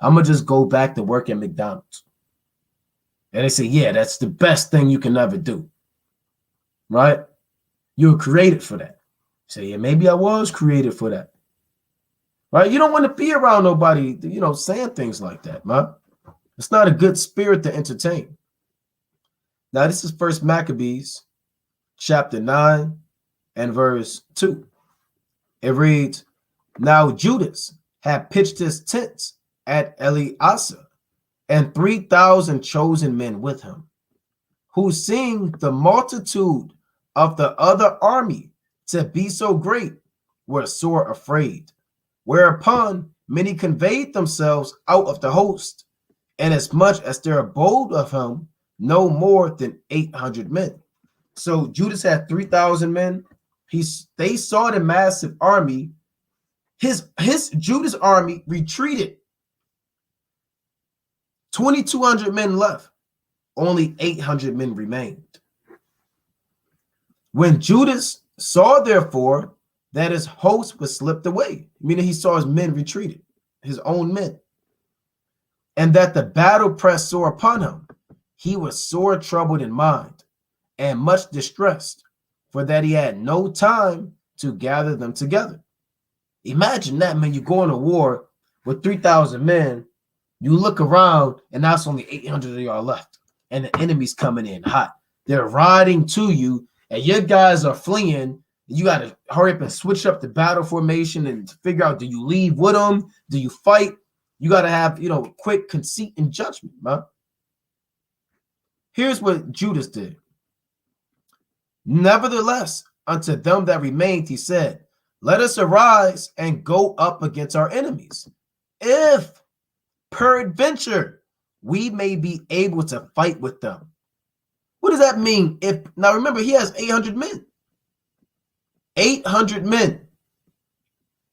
I'm going to just go back to work at McDonald's. And they say, yeah, that's the best thing you can ever do. Right? You were created for that. Say, yeah, maybe I was created for that. Right? You don't want to be around nobody, saying things like that, man. It's not a good spirit to entertain. Now, this is First Maccabees, chapter 9 and verse 2. It reads, now Judas had pitched his tents at Eleazar, and 3,000 chosen men with him, who seeing the multitude of the other army to be so great, were sore afraid. Whereupon many conveyed themselves out of the host, and as much as there abode of him no more than 800 men. So Judas had 3,000 men. They saw the massive army. His Judas army retreated. 2,200 men left. Only 800 men remained. When Judas saw, therefore, that his host was slipped away, meaning he saw his men retreated, his own men, and that the battle pressed sore upon him, he was sore troubled in mind and much distressed, for that he had no time to gather them together. Imagine that, man. You go on a war with 3,000 men, you look around, and that's only 800 of y'all left, and the enemy's coming in hot. They're riding to you, and your guys are fleeing. You got to hurry up and switch up the battle formation and figure out, do you leave with them? Do you fight? You got to have, quick conceit and judgment, man. Here's what Judas did. Nevertheless, unto them that remained, he said, let us arise and go up against our enemies, if peradventure we may be able to fight with them. What does that mean? Now remember, he has 800 men. 800 men.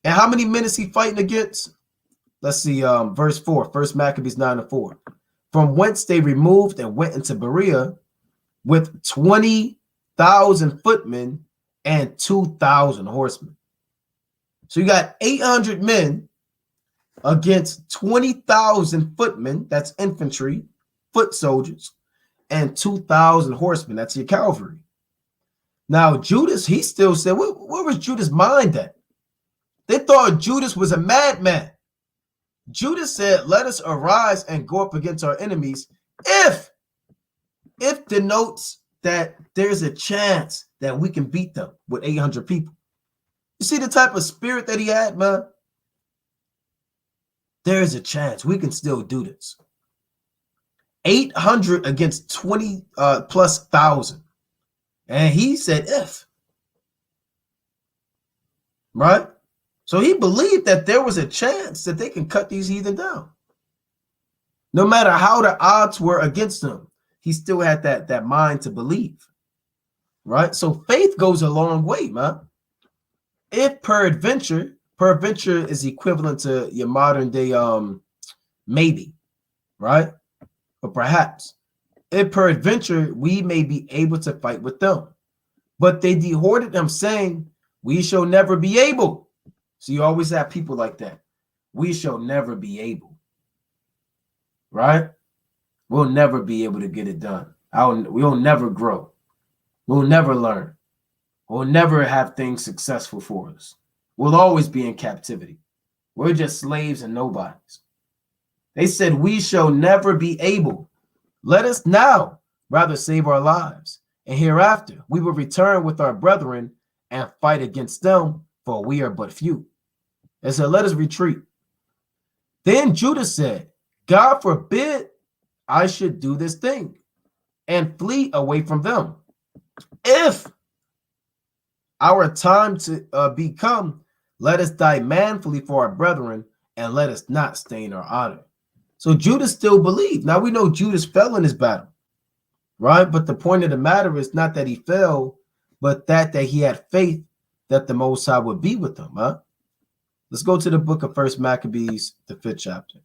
And how many men is he fighting against? Let's see, verse 4, First Maccabees 9 and 4. From whence they removed and went into Berea with 20,000 footmen and 2,000 horsemen. So you got 800 men against 20,000 footmen, that's infantry, foot soldiers, and 2,000 horsemen, that's your cavalry. Now, Judas, he still said, where was Judas' mind at? They thought Judas was a madman. Judas said, let us arise and go up against our enemies if denotes that there's a chance that we can beat them with 800 people. You see the type of spirit that he had, man? There's a chance we can still do this. 800 against 20 plus thousand. And he said if. Right? So he believed that there was a chance that they can cut these heathen down. No matter how the odds were against him, he still had that mind to believe. Right? So faith goes a long way, man. If peradventure is equivalent to your modern day maybe, right? Or perhaps. If peradventure we may be able to fight with them. But they dehorted them, saying, we shall never be able. So you always have people like that. We shall never be able. Right? we'll never be able to get it done. We'll never grow. We'll never learn. We'll never have things successful for us. We'll always be in captivity. We're just slaves and nobodies. They said, we shall never be able. Let us now rather save our lives. And hereafter we will return with our brethren and fight against them, for we are but few. They said, let us retreat. Then Judah said, God forbid I should do this thing and flee away from them. If our time to become, let us die manfully for our brethren, and let us not stain our honor. So Judah still believed. Now we know Judas fell in his battle, right? But the point of the matter is not that he fell, but that he had faith that the Most High would be with him, huh? Let's go to the book of 1 Maccabees, the 5th chapter,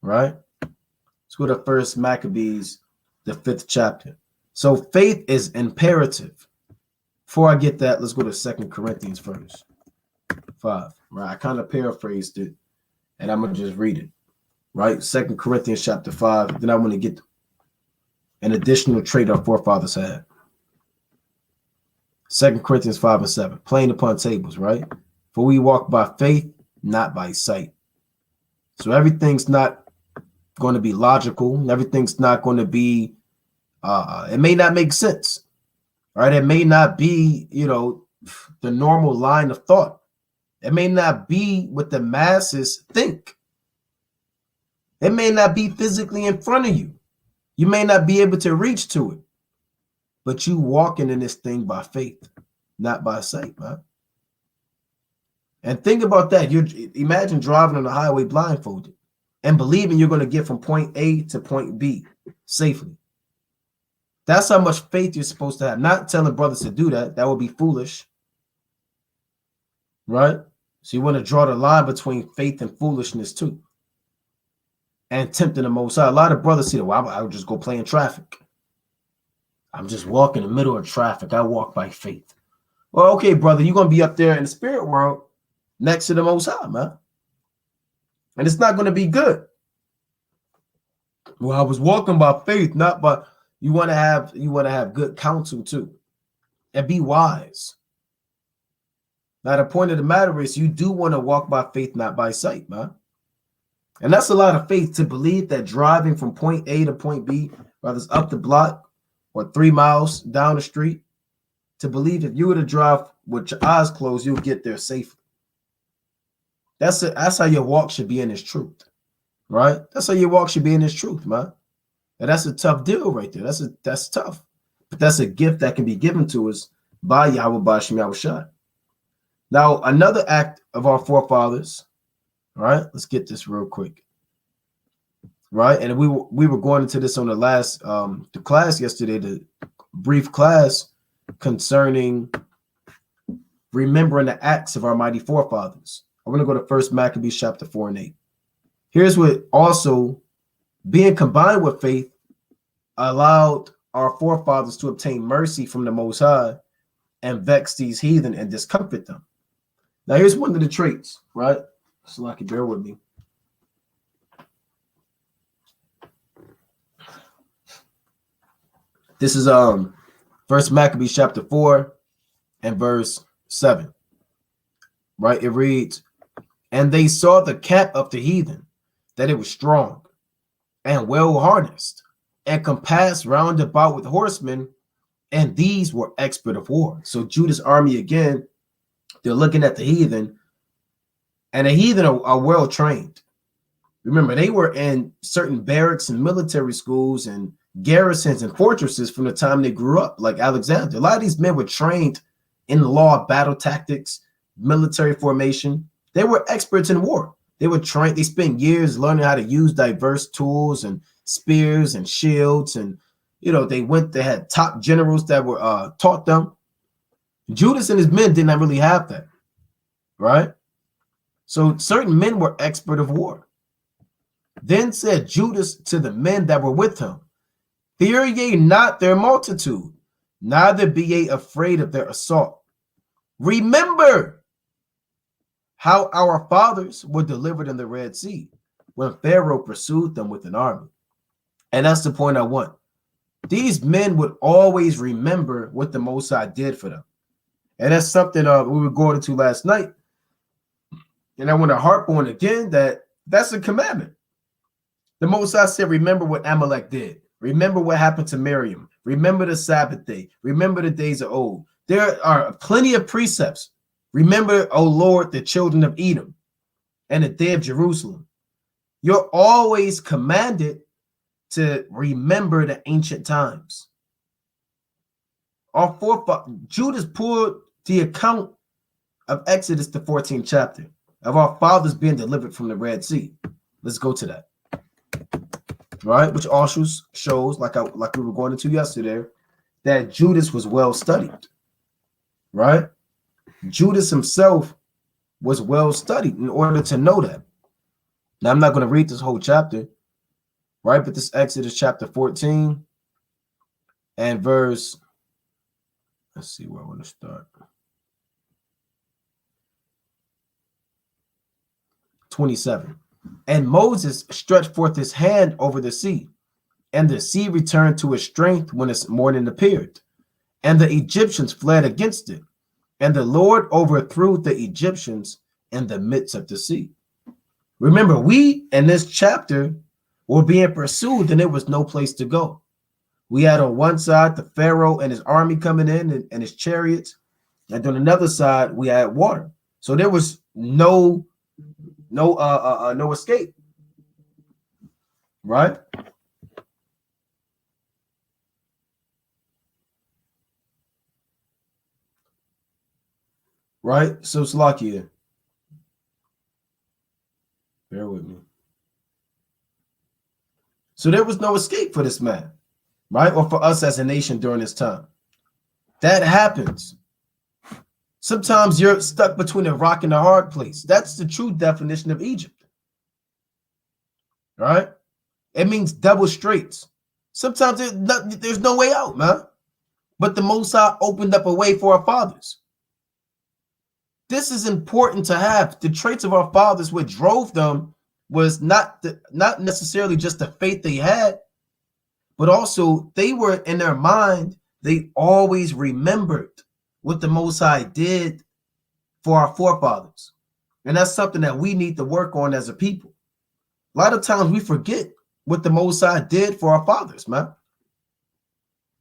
right? Let's go to 1 Maccabees, the 5th chapter. So faith is imperative. Before I get that, let's go to 2 Corinthians first, 5, right? I kind of paraphrased it, and I'm going to just read it, right? 2 Corinthians chapter 5. Then I want to get an additional trait our forefathers had. 2 Corinthians 5 and 7, playing upon tables, right? For we walk by faith, not by sight. So everything's not going to be logical. Everything's not going to be, it may not make sense, right? It may not be, the normal line of thought. It may not be what the masses think. It may not be physically in front of you. You may not be able to reach to it, but you walking in this thing by faith, not by sight, man. And think about that. You imagine driving on the highway blindfolded and believing you're going to get from point A to point B safely. That's how much faith you're supposed to have. Not telling brothers to do that. That would be foolish, right? So you want to draw the line between faith and foolishness too. And tempting the Most High. A lot of brothers say, well, I'll just go play in traffic. I'm just walking in the middle of traffic. I walk by faith. Well, okay, brother, you're going to be up there in the spirit world next to the Most High, man. And it's not going to be good. Well, I was walking by faith, not by. You want to have good counsel too, and be wise. Now, the point of the matter is, you do want to walk by faith, not by sight, man. And that's a lot of faith to believe that driving from point A to point B, whether it's up the block or 3 miles down the street, to believe if you were to drive with your eyes closed, you'll get there safely. That's how your walk should be in His truth, right? That's how your walk should be in His truth, man. And that's a tough deal right there. That's tough, but that's a gift that can be given to us by Yahweh Bashim Yahushua. Now, another act of our forefathers, right? Let's get this real quick, right? And we were going into this on the last the class yesterday, the brief class concerning remembering the acts of our mighty forefathers. I'm going to go to 1 Maccabees chapter 4 and 8. Here's what also being combined with faith allowed our forefathers to obtain mercy from the Most High and vex these heathen and discomfort them. Now, here's one of the traits, right? So, like, bear with me. This is 1 Maccabees chapter 4 and verse 7. Right? It reads, and they saw the camp of the heathen, that it was strong and well harnessed, and compassed round about with horsemen, and these were expert of war. So Judah's army, again, they're looking at the heathen, and the heathen are well trained. Remember, they were in certain barracks and military schools and garrisons and fortresses from the time they grew up, like Alexander. A lot of these men were trained in the law of battle tactics, military formation. They were experts in war. They were trained. They spent years learning how to use diverse tools and spears and shields. And, they had top generals that were taught them. Judas and his men did not really have that, right? So certain men were expert of war. Then said Judas to the men that were with him, fear ye not their multitude, neither be ye afraid of their assault. Remember how our fathers were delivered in the Red Sea when Pharaoh pursued them with an army. And that's the point I want. These men would always remember what the Most High did for them. And that's something we were going into last night. And I want to harp on again that's a commandment. The Most High said, remember what Amalek did. Remember what happened to Miriam. Remember the Sabbath day. Remember the days of old. There are plenty of precepts. Remember, O Lord, the children of Edom and the day of Jerusalem. You're always commanded to remember the ancient times. Our forefathers, Judas pulled the account of Exodus, the 14th chapter, of our fathers being delivered from the Red Sea. Let's go to that. Right, which also shows, like we were going into yesterday, that Judas was well studied. Right, Judas himself was well studied in order to know that. Now, I'm not going to read this whole chapter, right? But this Exodus chapter 14 and verse, let's see where I want to start. 27. And Moses stretched forth his hand over the sea, and the sea returned to its strength when its morning appeared, and the Egyptians fled against it, and the Lord overthrew the Egyptians in the midst of the sea. Remember, we in this chapter were being pursued, and there was no place to go. We had on one side the Pharaoh and his army coming in and his chariots, and on another side we had water. So there was no escape, right? Right. So Slakia, bear with me. So there was no escape for this man, right? Or for us as a nation during this time. That happens. Sometimes you're stuck between a rock and a hard place. That's the true definition of Egypt. Right? It means double straits. Sometimes there's no way out, man. But the Most High opened up a way for our fathers. This is important to have. The traits of our fathers, what drove them was not necessarily just the faith they had, but also they were in their mind, they always remembered what the Most High did for our forefathers. And that's something that we need to work on as a people. A lot of times we forget what the Most High did for our fathers, man.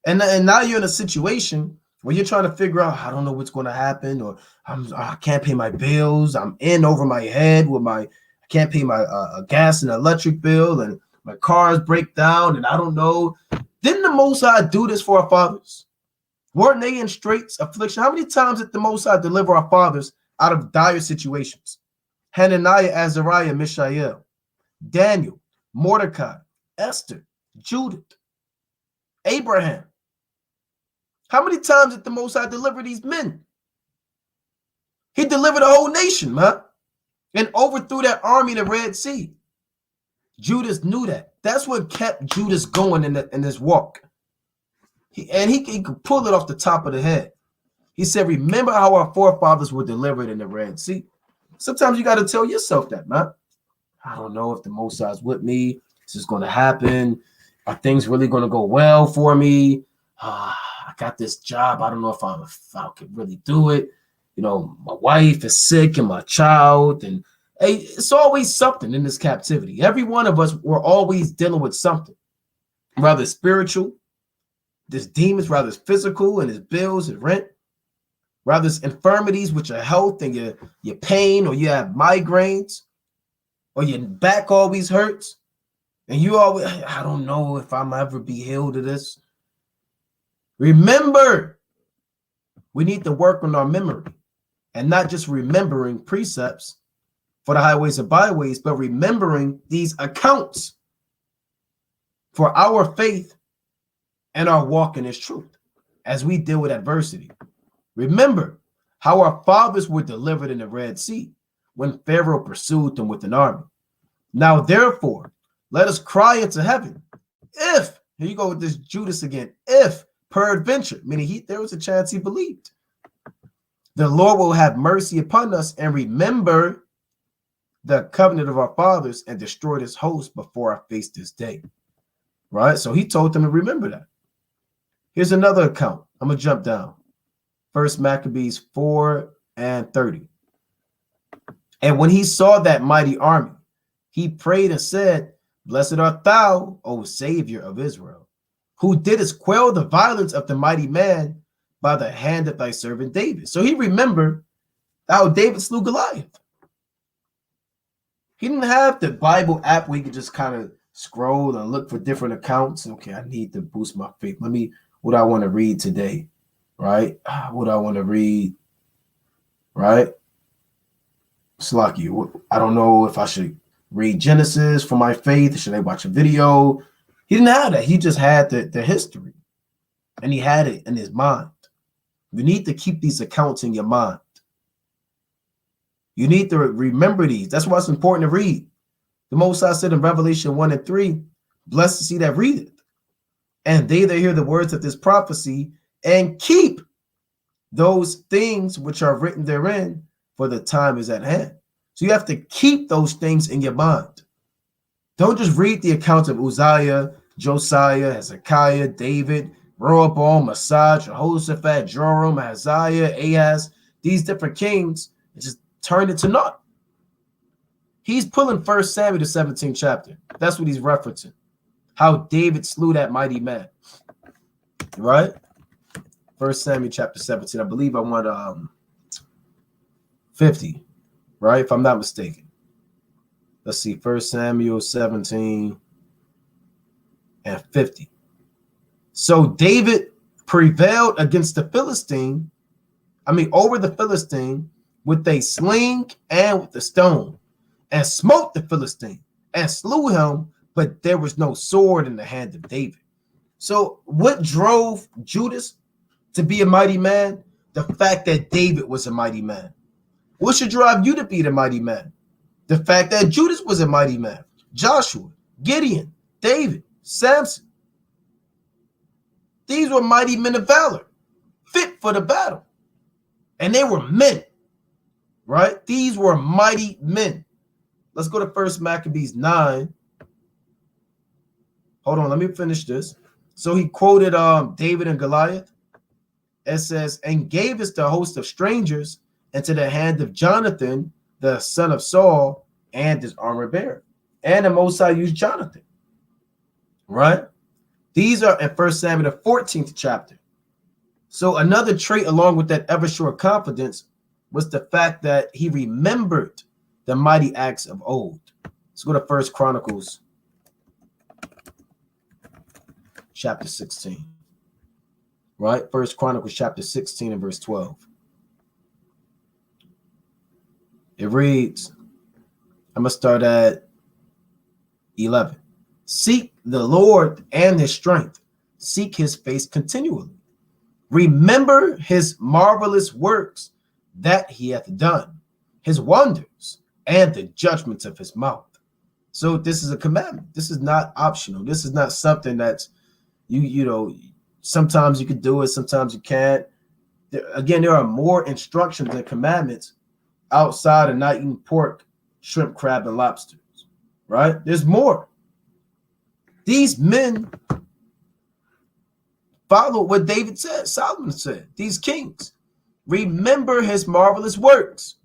And now you're in a situation where you're trying to figure out, I don't know what's going to happen, or I can't pay my bills. I'm in over my head with I can't pay my gas and electric bill, and my cars break down, and I don't know. Didn't the Most High do this for our fathers? Weren't they in straits, affliction? How many times did the Most High deliver our fathers out of dire situations? Hananiah, Azariah, Mishael, Daniel, Mordecai, Esther, Judith, Abraham. How many times did the Most High deliver these men? He delivered a whole nation, man, and overthrew that army in the Red Sea. Judas knew that. That's what kept Judas going in this walk. He could pull it off the top of the head. He said, remember how our forefathers were delivered in the Red Sea. Sometimes you got to tell yourself that, man. I don't know if the Most High is with me. This is going to happen. Are things really going to go well for me? I got this job. I don't know if I could really do it. You know, my wife is sick and my child. And hey, it's always something in this captivity. Every one of us, we're always dealing with something, rather spiritual. There's demons, rather it's physical, and it's bills and rent. Rather it's infirmities, which are health and your pain, or you have migraines, or your back always hurts. And you always, I don't know if I'm ever be healed of this. Remember, we need to work on our memory, and not just remembering precepts for the highways and byways, but remembering these accounts for our faith and our walk in His truth as we deal with adversity. Remember how our fathers were delivered in the Red Sea when Pharaoh pursued them with an army. Now, therefore, let us cry into heaven. If, here you go with this Judas again, if peradventure, meaning there was a chance he believed, the Lord will have mercy upon us and remember the covenant of our fathers and destroy this host before our face this day. right? So he told them to remember that. Here's another account. I'm going to jump down. First Maccabees 4:30. And when he saw that mighty army, he prayed and said, Blessed art thou, O Savior of Israel, who didst quell the violence of the mighty man by the hand of thy servant David. So he remembered how David slew Goliath. He didn't have the Bible app where he could just kind of scroll and look for different accounts. Okay, I need to boost my faith. What I want to read today, right? What I want to read, right? Slocky, I don't know if I should read Genesis for my faith. Should I watch a video? He didn't have that. He just had the history, and he had it in his mind. You need to keep these accounts in your mind. You need to remember these. That's why it's important to read. The Most High said in Revelation 1:3, blessed is he that readeth, and they that hear the words of this prophecy and keep those things which are written therein, for the time is at hand. So you have to keep those things in your mind. Don't just read the accounts of Uzziah, Josiah, Hezekiah, David, Rehoboam, Messiah, Jehoshaphat, Joram, Ahaziah, Ahaz, these different kings, and just turn it to naught. He's pulling 1 Samuel the 17th chapter. That's what he's referencing. How David slew that mighty man. Right? 1 Samuel chapter 17. I believe I want 50. Right? If I'm not mistaken. Let's see. 1 Samuel 17 and 50. So David prevailed against the Philistine. Over the Philistine with a sling and with a stone, and smote the Philistine and slew him, but there was no sword in the hand of David. So what drove Judas to be a mighty man? The fact that David was a mighty man. What should drive you to be the mighty man? The fact that Judas was a mighty man. Joshua, Gideon, David, Samson. These were mighty men of valor, fit for the battle. And they were men, right? These were mighty men. Let's go to 1 Maccabees 9. Hold on, let me finish this. So he quoted David and Goliath. It says, and gave us the host of strangers into the hand of Jonathan, the son of Saul, and his armor bearer. And the Most High used Jonathan, right? These are in 1 Samuel, the 14th chapter. So another trait along with that ever-sure confidence was the fact that he remembered the mighty acts of old. Let's go to 1 Chronicles chapter 16. Right? 1 Chronicles chapter 16 and verse 12. It reads, I'm going to start at 11. Seek the Lord and his strength. Seek his face continually. Remember his marvelous works that he hath done, his wonders, and the judgments of his mouth. So this is a commandment. This is not optional. This is not something that's, you know, sometimes you could do it, sometimes you can't. Again, there are more instructions and commandments outside of not eating pork, shrimp, crab, and lobsters, right? There's more. These men follow what David said, Solomon said, these kings. Remember his marvelous works.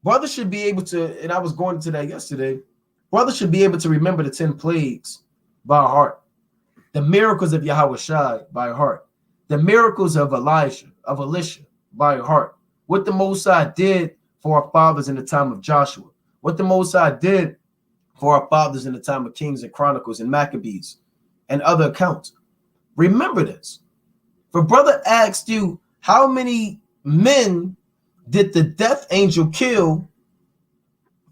Brothers should be able to, and I was going into that yesterday, brothers should be able to remember the 10 plagues by heart, the miracles of Yahweh Shai by heart, the miracles of Elijah, of Elisha by heart, what the Most High did for our fathers in the time of Joshua, what the Most High did for our fathers in the time of Kings and Chronicles and Maccabees and other accounts. Remember this. For brother asked you, how many men did the death angel kill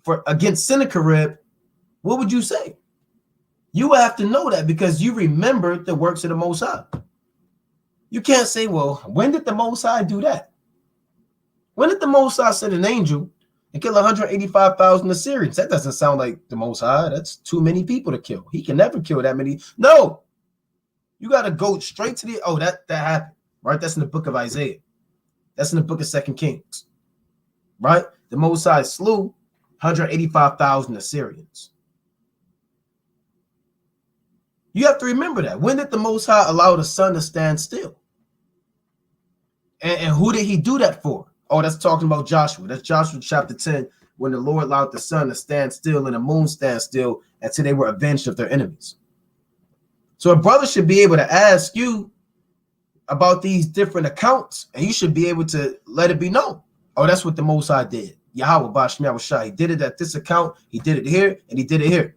for against Sennacherib? What would you say? You have to know that because you remember the works of the Most High. You can't say, well, when did the Most High do that? When did the Most High send an angel and kill 185,000 Assyrians? That doesn't sound like the Most High. That's too many people to kill. He can never kill that many. No, you got to go straight to the, that happened, right? That's in the book of Isaiah. That's in the book of 2 Kings, right? The Most High slew 185,000 Assyrians. You have to remember that. When did the Most High allow the sun to stand still? And who did he do that for? Oh, that's talking about Joshua. That's Joshua chapter 10, when the Lord allowed the sun to stand still and the moon stand still until they were avenged of their enemies. So a brother should be able to ask you about these different accounts, and you should be able to let it be known. Oh, that's what the Most High did. Yahweh Bashmi Awashai. He did it at this account, he did it here, and he did it here.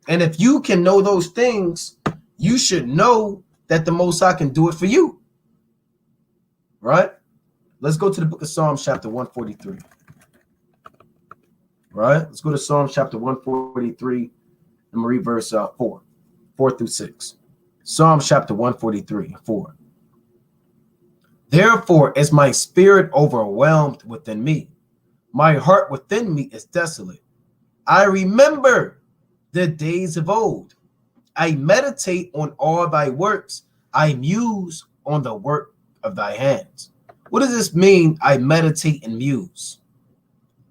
And if you can know those things, you should know that the Most High can do it for you. Right? Let's go to the book of Psalms, chapter 143. Right? Let's go to Psalms, chapter 143, and read verse 4 through 6. Psalms, chapter 143, 4. Therefore is my spirit overwhelmed within me. My heart within me is desolate. I remember the days of old. I meditate on all thy works. I muse on the work of thy hands. What does this mean? I meditate and muse.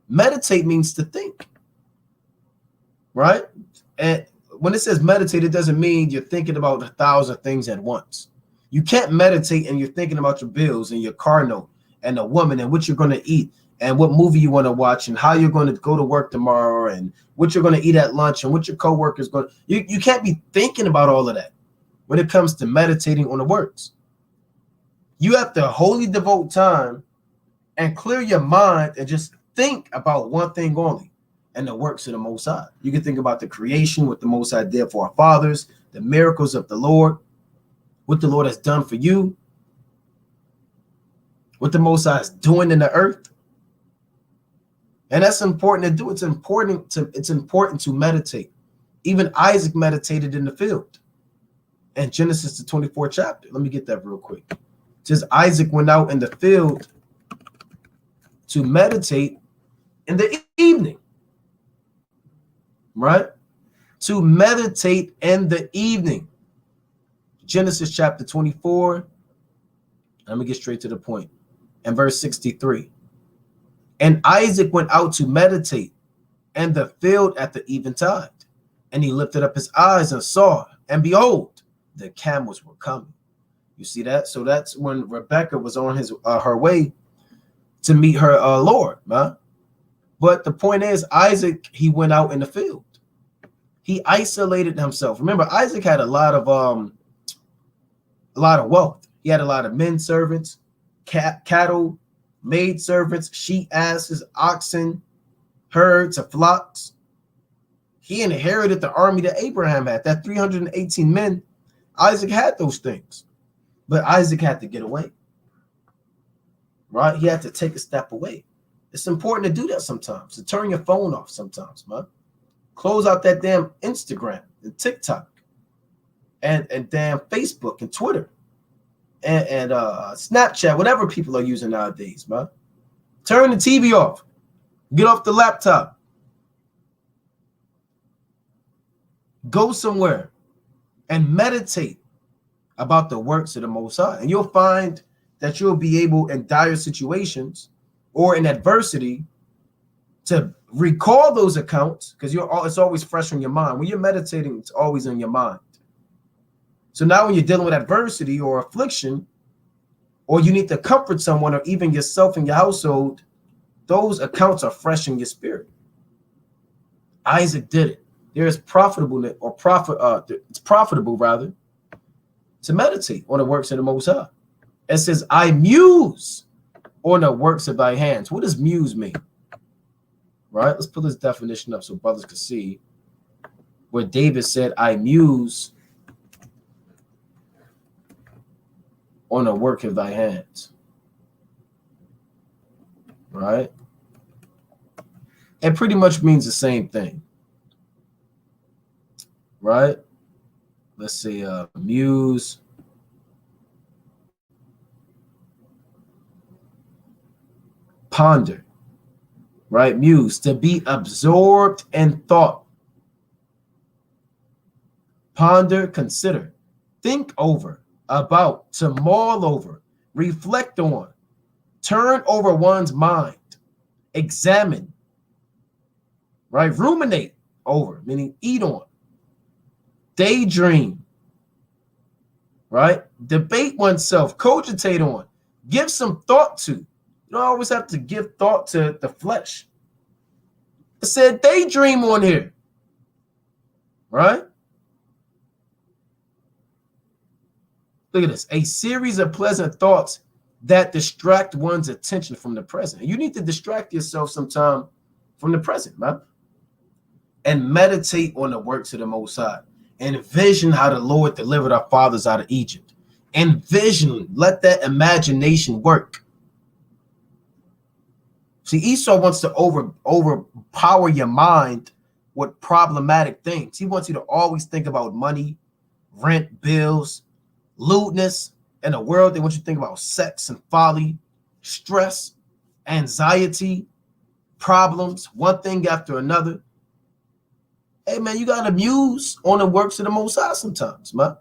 Meditate means to think, right? And when it says meditate, it doesn't mean you're thinking about 1,000 things at once. You can't meditate and you're thinking about your bills and your car note and a woman and what you're going to eat and what movie you want to watch and how you're going to go to work tomorrow and what you're going to eat at lunch and what your coworkers going to. You can't be thinking about all of that when it comes to meditating on the works. You have to wholly devote time and clear your mind and just think about one thing only, and the works of the Most High. You can think about the creation, what the Most High did for our fathers, the miracles of the Lord, what the Lord has done for you, what the Most High is doing in the earth. And that's important to do. It's important to meditate. Even Isaac meditated in the field. In Genesis, the 24th chapter. Let me get that real quick. It says Isaac went out in the field to meditate in the evening. Right? To meditate in the evening. Genesis chapter 24. Let me get straight to the point. And verse 63. And Isaac went out to meditate in the field at the eventide. And he lifted up his eyes and saw, and behold, the camels were coming. You see that? So that's when Rebecca was on her way to meet her Lord, man. But the point is, Isaac, he went out in the field. He isolated himself. Remember, Isaac had a lot of wealth. He had a lot of men servants, cattle, maid servants, sheep, asses, oxen, herds of flocks. He inherited the army that Abraham had, that 318 men. Isaac had those things, but Isaac had to get away, right? He had to take a step away. It's important to do that sometimes, to turn your phone off sometimes, man. Close out that damn Instagram and TikTok and damn Facebook and Twitter. And Snapchat, whatever people are using nowadays, man. Turn the TV off. Get off the laptop. Go somewhere and meditate about the works of the Most High. And you'll find that you'll be able, in dire situations or in adversity, to recall those accounts, because it's always fresh on your mind. When you're meditating, it's always in your mind. So now when you're dealing with adversity or affliction, or you need to comfort someone or even yourself and your household, those accounts are fresh in your spirit. Isaac did it. There is it's profitable rather to meditate on the works of the Most High. It says, I muse on the works of thy hands. What does muse mean? Right? Let's put this definition up so brothers can see where David said, I muse on the work of thy hands. Right? It pretty much means the same thing. Right? Let's see, muse. Ponder. Right? Muse, to be absorbed in thought. Ponder, consider, think over, about, to mull over, reflect on, turn over one's mind, examine, right? Ruminate over, meaning eat on, daydream, right? Debate oneself, cogitate on, give some thought to. You don't always have to give thought to the flesh. It said daydream on here, right? Look at this. A series of pleasant thoughts that distract one's attention from the present. You need to distract yourself sometime from the present, man. And meditate on the works of the Most High. Envision how the Lord delivered our fathers out of Egypt. Envision, let that imagination work. See, Esau wants to overpower your mind with problematic things. He wants you to always think about money, rent, bills, lewdness. In a world, they want you to think about sex and folly, stress, anxiety, problems, one thing after another. Hey, man, you got to muse on the works of the Most High sometimes, man.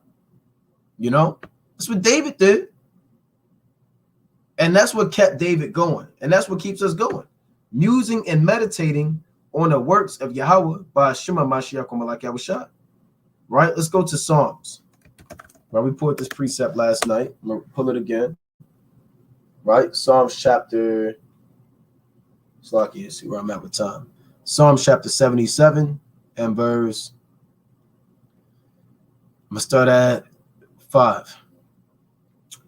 You know, that's what David did. And that's what kept David going. And that's what keeps us going. Musing and meditating on the works of Yahweh by Shema Mashiach Malak Yahushua. Right? Let's go to Psalms. Right? We pulled this precept last night. I'm going to pull it again. Right? Psalms chapter. It's lucky to see where I'm at with time. Psalms chapter 77 and verse. I'm going to start at 5.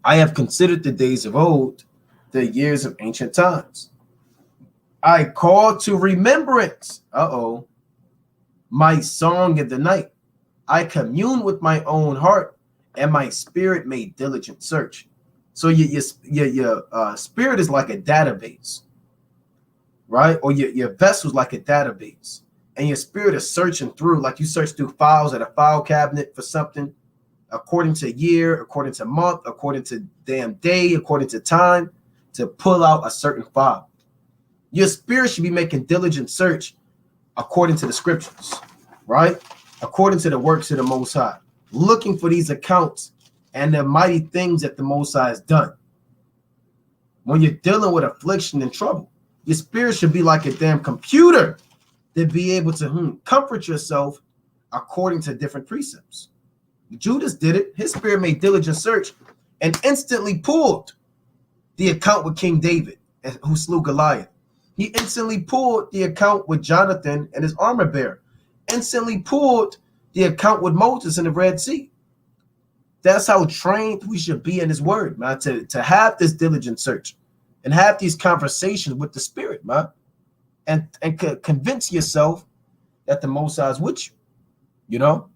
I have considered the days of old, the years of ancient times. I call to remembrance, my song in the night. I commune with my own heart, and my spirit made diligent search. So your spirit is like a database, right? Or your vessel is like a database, and your spirit is searching through, like you search through files at a file cabinet for something. According to year, according to month, according to damn day, according to time, to pull out a certain file. Your spirit should be making diligent search according to the scriptures, right? According to the works of the Most High, looking for these accounts and the mighty things that the Most High has done. When you're dealing with affliction and trouble, your spirit should be like a damn computer to be able to comfort yourself according to different precepts. Judas did it. His spirit made diligent search and instantly pulled the account with King David, who slew Goliath. He instantly pulled the account with Jonathan and his armor bearer. Instantly pulled the account with Moses in the Red Sea. That's how trained we should be in his word, man, to have this diligent search and have these conversations with the spirit, man, and convince yourself that the Most High is with you, you know?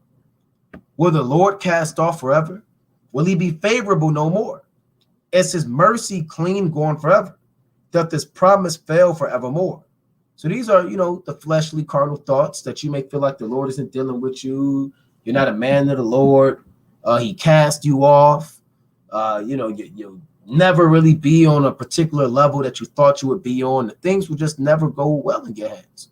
Will the Lord cast off forever? Will he be favorable no more? Is his mercy clean gone forever? Doth this promise fail forevermore? So these are, the fleshly carnal thoughts that you may feel like the Lord isn't dealing with you. You're not a man of the Lord. He cast you off. You'll never really be on a particular level that you thought you would be on. The things will just never go well in your hands.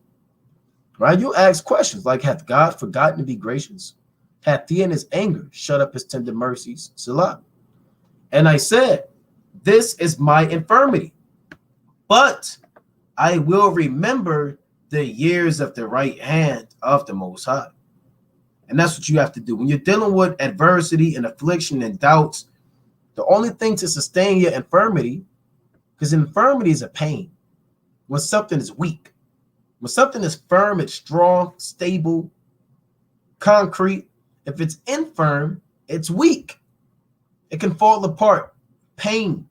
Right? You'll ask questions like, hath God forgotten to be gracious? Hath he in his anger shut up his tender mercies? Selah. And I said, this is my infirmity, but I will remember the years of the right hand of the Most High. And that's what you have to do. When you're dealing with adversity and affliction and doubts, the only thing to sustain your infirmity, because infirmity is a pain, when something is weak. When something is firm, it's strong, stable, concrete. If it's infirm, it's weak. It can fall apart. Pain.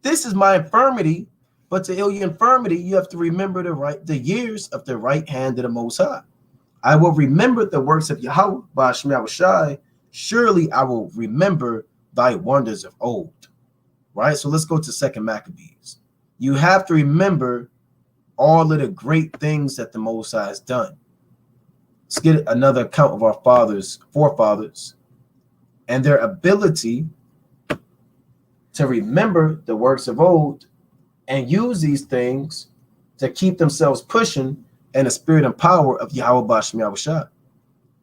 This is my infirmity, but to heal your infirmity, you have to remember the years of the right hand of the Most High. I will remember the works of Yahweh by Shema Yahushua. Surely I will remember thy wonders of old. Right? So let's go to 2 Maccabees. You have to remember all of the great things that the Most High has done. Let's get another account of our forefathers, and their ability to remember the works of old and use these things to keep themselves pushing in the spirit and power of Yahweh Bashem Yahushua.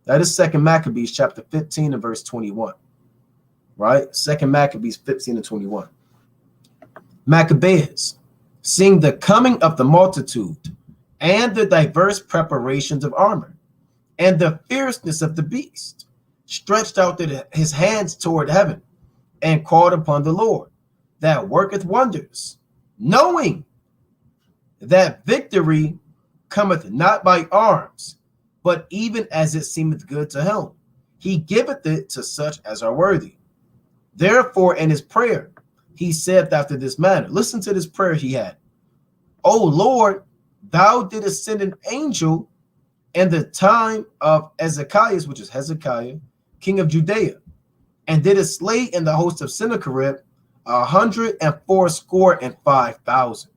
That is 2 Maccabees chapter 15 and verse 21. Right? 2 Maccabees 15 and 21. Maccabees, seeing the coming of the multitude and the diverse preparations of armor, and the fierceness of the beast, stretched out his hands toward heaven, and called upon the Lord that worketh wonders, knowing that victory cometh not by arms, but even as it seemeth good to him. He giveth it to such as are worthy. Therefore, in his prayer, he said after this manner, listen to this prayer he had. O Lord, thou didst send an angel in the time of Ezekiah, which is Hezekiah, king of Judea, and didst slay in the host of Sennacherib 185,000.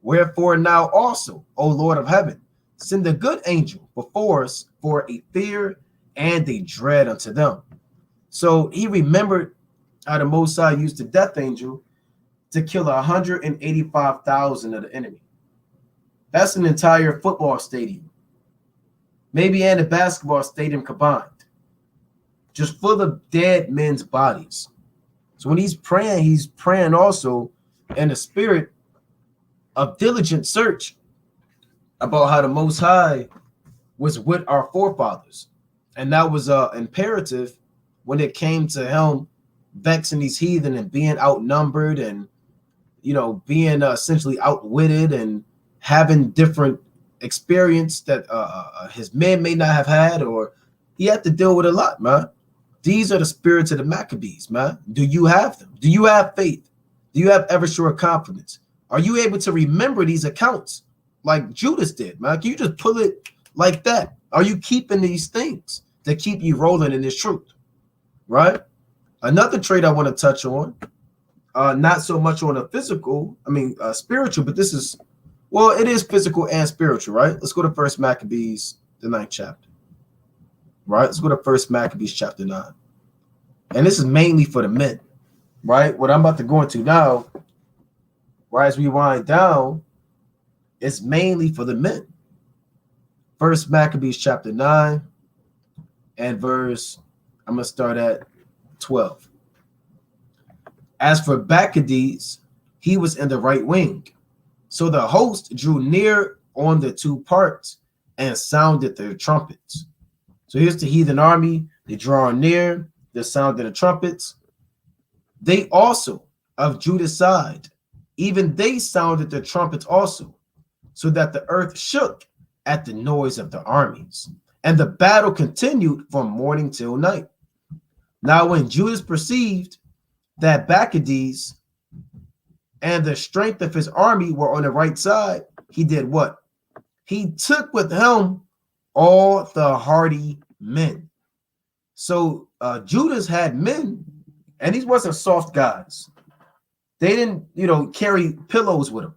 Wherefore now also, O Lord of heaven, send a good angel before us for a fear and a dread unto them. So he remembered how the Most High used the death angel to kill 185,000 of the enemy. That's an entire football stadium, maybe and a basketball stadium combined, just full of dead men's bodies. So when he's praying also in a spirit of diligent search about how the Most High was with our forefathers. And that was imperative when it came to him vexing these heathen and being outnumbered and, being essentially outwitted and having different experience that his men may not have had, or he had to deal with a lot, man. These are the spirits of the Maccabees, man. Do you have them? Do you have faith? Do you have ever sure confidence? Are you able to remember these accounts like Judas did, man? Can you just pull it like that? Are you keeping these things that keep you rolling in this truth, right? Another trait I want to touch on, not so much on a spiritual, but this is, it is physical and spiritual, right? Let's go to 1 Maccabees, the 9th chapter, right? Let's go to 1 Maccabees chapter 9. And this is mainly for the men, right? What I'm about to go into now, right, as we wind down, is mainly for the men. 1 Maccabees chapter 9 and verse, I'm going to start at 12. As for Maccabees, he was in the right wing. So the host drew near on the two parts and sounded their trumpets. So here's the heathen army. They draw near, the sound of the trumpets. They also, of Judah's side, even they sounded the trumpets also, so that the earth shook at the noise of the armies. And the battle continued from morning till night. Now when Judas perceived that Maccabees and the strength of his army were on the right side, he did what? He took with him all the hardy men. So Judas had men, and these wasn't soft guys. They didn't, carry pillows with them.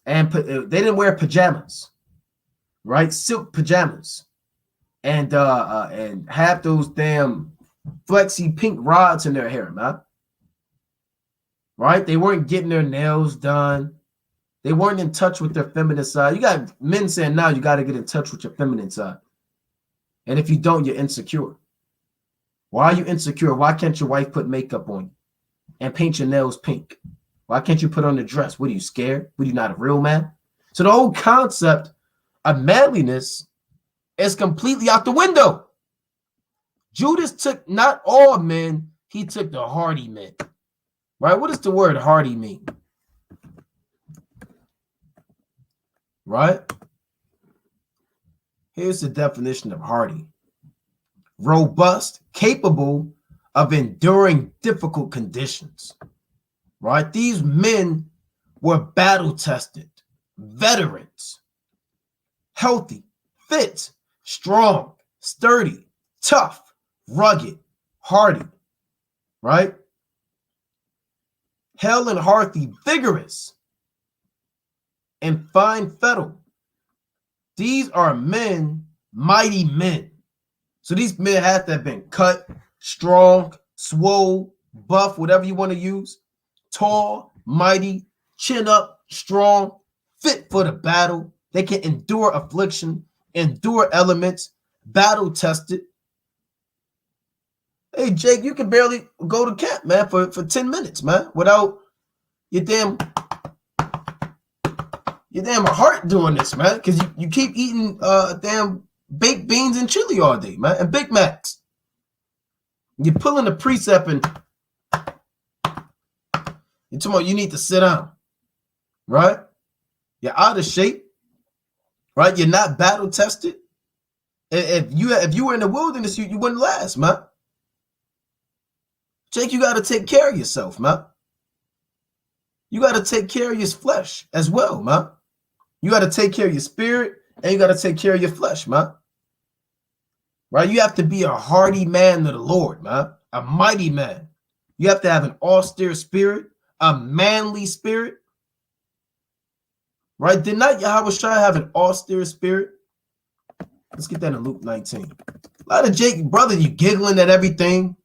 And they didn't wear pajamas, right? Silk pajamas. And have those damn flexy pink rods in their hair, man. Right? They weren't getting their nails done. They weren't in touch with their feminine side. You got men saying now you got to get in touch with your feminine side. And if you don't, you're insecure. Why are you insecure? Why can't your wife put makeup on you and paint your nails pink? Why can't you put on a dress? What are you, scared? What are you, not a real man? So the whole concept of manliness is completely out the window. Judas took not all men, he took the hardy men. Right? What does the word hardy mean? Right? Here's the definition of hardy. Robust, capable of enduring difficult conditions. Right? These men were battle-tested, veterans, healthy, fit, strong, sturdy, tough, rugged, hardy. Right? Hale and hearty, vigorous, and fine fettle. These are men, mighty men. So these men have to have been cut, strong, swole, buff, whatever you want to use, tall, mighty, chin up, strong, fit for the battle. They can endure affliction, endure elements, battle tested. Hey, Jake, you can barely go to camp, man, for 10 minutes, man, without your damn your damn heart doing this, man, because you keep eating damn baked beans and chili all day, man, and Big Macs. You're pulling the precept and you're talking about you need to sit down, right? You're out of shape, right? You're not battle tested. If you were in the wilderness, you wouldn't last, man. Jake, you got to take care of yourself, man. You got to take care of your flesh as well, man. You got to take care of your spirit and you got to take care of your flesh, man. Right? You have to be a hearty man to the Lord, man. A mighty man. You have to have an austere spirit, a manly spirit. Right? Did not Yahushua have an austere spirit? Let's get that in Luke 19. A lot of Jake, brother, you giggling at everything.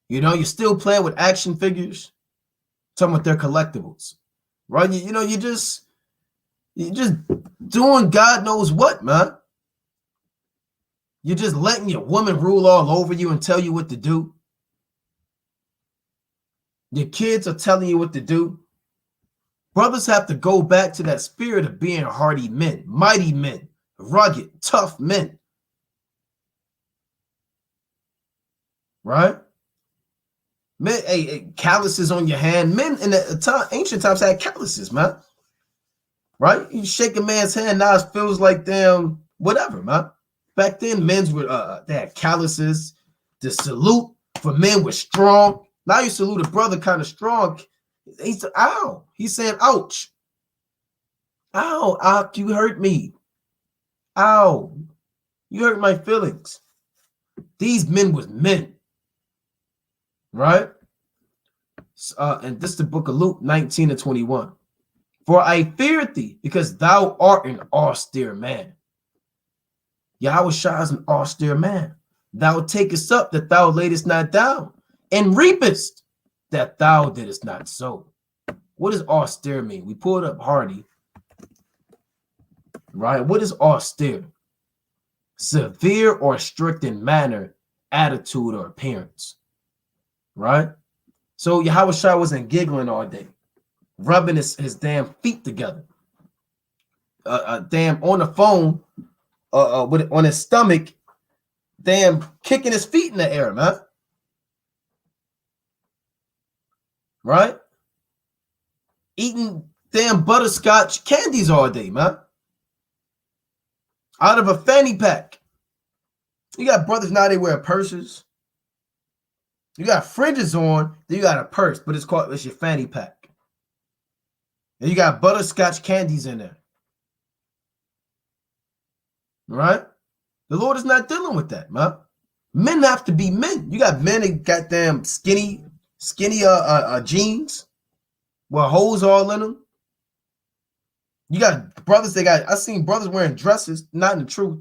You know, you're still playing with action figures. Talking about their collectibles. Right? You're just doing God knows what, man. You're just letting your woman rule all over you and tell you what to do. Your kids are telling you what to do. Brothers have to go back to that spirit of being hardy men, mighty men, rugged, tough men. Right? Men, calluses on your hand. Men in the ancient times had calluses, man. Right? You shake a man's hand, now it feels like damn whatever, man. Back then, men's were they had calluses. The salute for men was strong. Now you salute a brother kind of strong. He's ow. He's saying, ouch. Ow, ow, you hurt me. Ow. You hurt my feelings. These men was men. Right? And this is the book of Luke 19:21. For I feared thee, because thou art an austere man. Yahushua is an austere man. Thou takest up that thou laidest not down, and reapest that thou didst not sow. What does austere mean? We pulled up hearty. Right? What is austere? Severe or strict in manner, attitude, or appearance. Right? So Yahushua wasn't giggling all day, rubbing his damn feet together. Damn on the phone, on his stomach, damn kicking his feet in the air, man. Right? Eating damn butterscotch candies all day, man. Out of a fanny pack. You got brothers now, they wear purses. You got fringes on, then you got a purse, but it's your fanny pack. And you got butterscotch candies in there. Right? The Lord is not dealing with that, man. Men have to be men. You got men that got damn skinny jeans with holes all in them. You got brothers I seen brothers wearing dresses, not in the truth,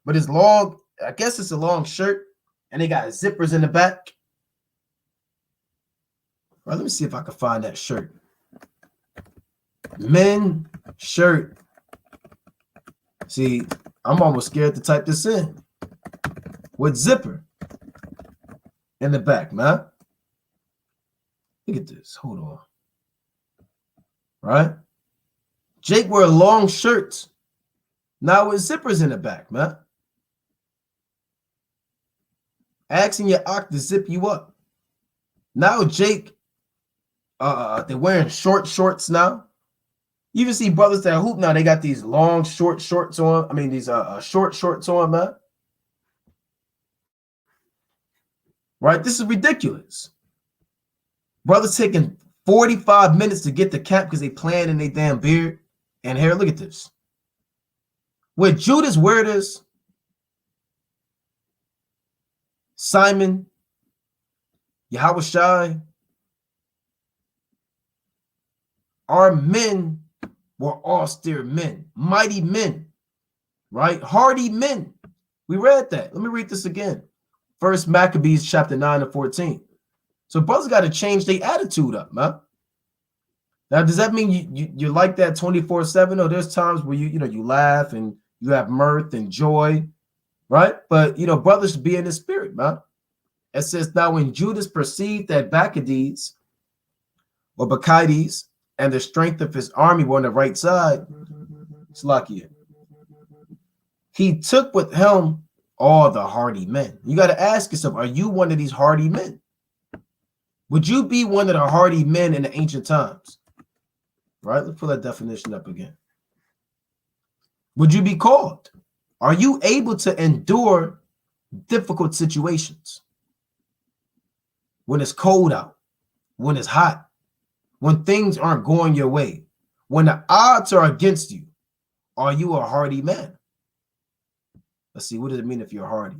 but it's long, I guess it's a long shirt, and they got zippers in the back. Right, let me see if I can find that shirt. Men shirt. See, I'm almost scared to type this in. With zipper in the back, man. Look at this. Hold on. Right? Jake wear long shirts. Now with zippers in the back, man. Asking your ox to zip you up. Now Jake, they're wearing short shorts now. You even see brothers that hoop now, they got these long short shorts on. I mean, these short shorts on, man. Right? This is ridiculous. Brothers taking 45 minutes to get to camp because they playing in their damn beard and hair. Look at this. Would Judas wear this? Simon, Yahushua, our men were austere men, mighty men, right? Hardy men. We read that. Let me read this again. First Maccabees chapter 9-14. So brothers got to change their attitude up, man. Now, does that mean you like that 24/7? Or there's times where you laugh and you have mirth and joy, right? But brothers should be in the spirit, man. It says, now when Judas perceived that Maccabees or Maccabees and the strength of his army were on the right side, Slakia, he took with him all the hardy men. You got to ask yourself, are you one of these hardy men? Would you be one of the hardy men in the ancient times? Right? Let's pull that definition up again. Would you be called? Are you able to endure difficult situations? When it's cold out, when it's hot, when things aren't going your way, when the odds are against you, are you a hardy man? Let's see, what does it mean if you're hardy?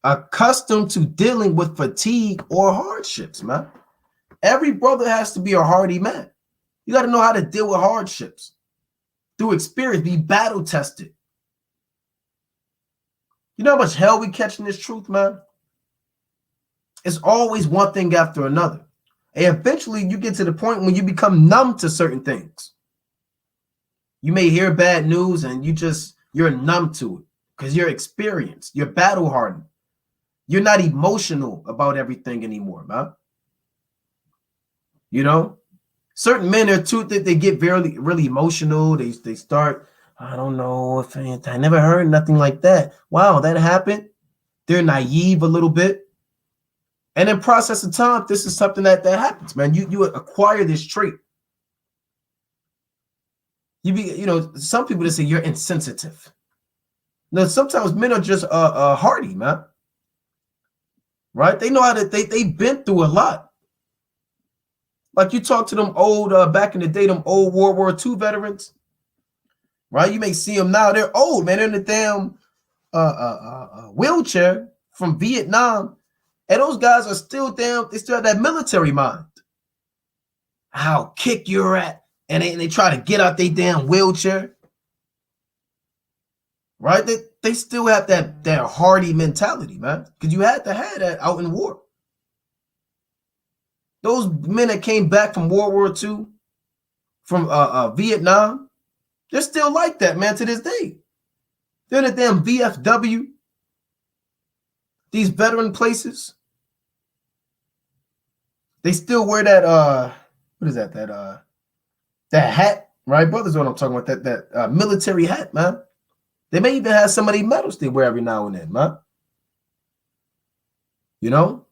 Accustomed to dealing with fatigue or hardships, man. Every brother has to be a hardy man. You got to know how to deal with hardships through experience, be battle tested. You know how much hell we catch in this truth, man? It's always one thing after another. And eventually you get to the point when you become numb to certain things. You may hear bad news and you're numb to it because you're experienced, you're battle hardened. You're not emotional about everything anymore, man. You know, certain men are too that they get really emotional. They start, I don't know if I never heard nothing like that. Wow, that happened. They're naive a little bit. And in process of time, this is something that happens, man. You acquire this trait. Some people just say you're insensitive. Now, sometimes men are just hardy, man. Right? They know how to, they've been through a lot. Like you talk to them old, back in the day, them old World War II veterans, right? You may see them now, they're old, man. They're in the damn wheelchair from Vietnam. And those guys are still they still have that military mind. I'll kick your ass. And they try to get out their damn wheelchair. Right? They still have that hardy mentality, man. Because you had to have that out in war. Those men that came back from World War II, from Vietnam, they're still like that, man, to this day. They're in the damn VFW. These veteran places. They still wear that, what is that? That hat, right? Brothers, what I'm talking about, that military hat, man. They may even have some of these medals they wear every now and then, man. You know?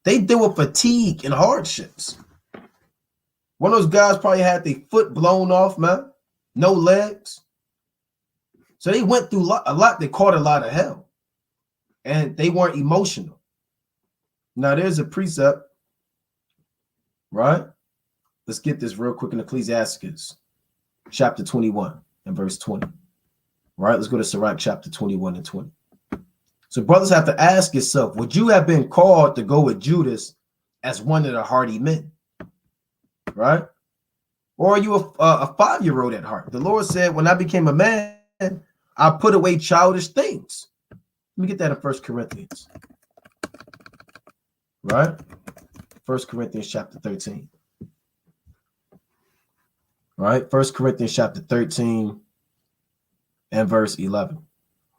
They deal with fatigue and hardships. One of those guys probably had their foot blown off, man. No legs. So they went through a lot. They caught a lot of hell. And they weren't emotional. Now, there's a precept, right? Let's get this real quick in Ecclesiastes, chapter 21 and verse 20. Right? Let's go to Sirach, chapter 21 and 20. So brothers have to ask yourself, would you have been called to go with Judas as one of the hardy men? Right? Or are you a 5-year-old at heart? The Lord said, when I became a man, I put away childish things. Let me get that in 1 Corinthians. Right? 1 Corinthians chapter 13. Right? 1 Corinthians chapter 13 and verse 11.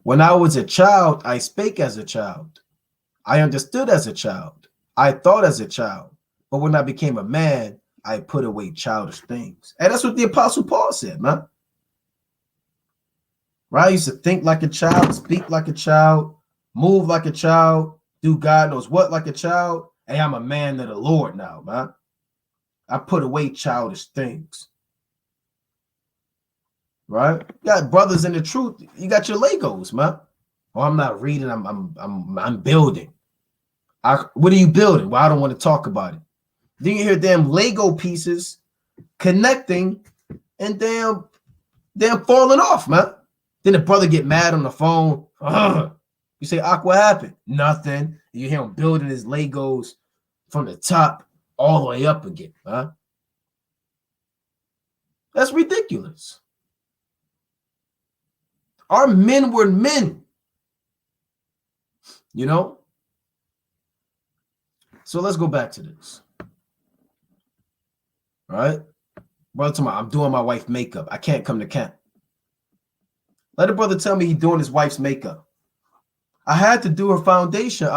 When I was a child, I spake as a child. I understood as a child. I thought as a child. But when I became a man, I put away childish things. And that's what the Apostle Paul said, man. Right? I used to think like a child, speak like a child, move like a child, do God knows what like a child. Hey, I'm a man of the Lord now, man. I put away childish things. Right? You got brothers in the truth. You got your Legos, man. Oh, I'm not reading. I'm building. What are you building? Well, I don't want to talk about it. Then you hear damn Lego pieces connecting and damn falling off, man. Then the brother get mad on the phone. Ugh. You say, what happened? Nothing. You hear him building his Legos from the top all the way up again, huh? That's ridiculous. Our men were men, you know? So let's go back to this. All right? Brother, tomorrow, I'm doing my wife's makeup. I can't come to camp. Let a brother tell me he's doing his wife's makeup. I had to do her foundation,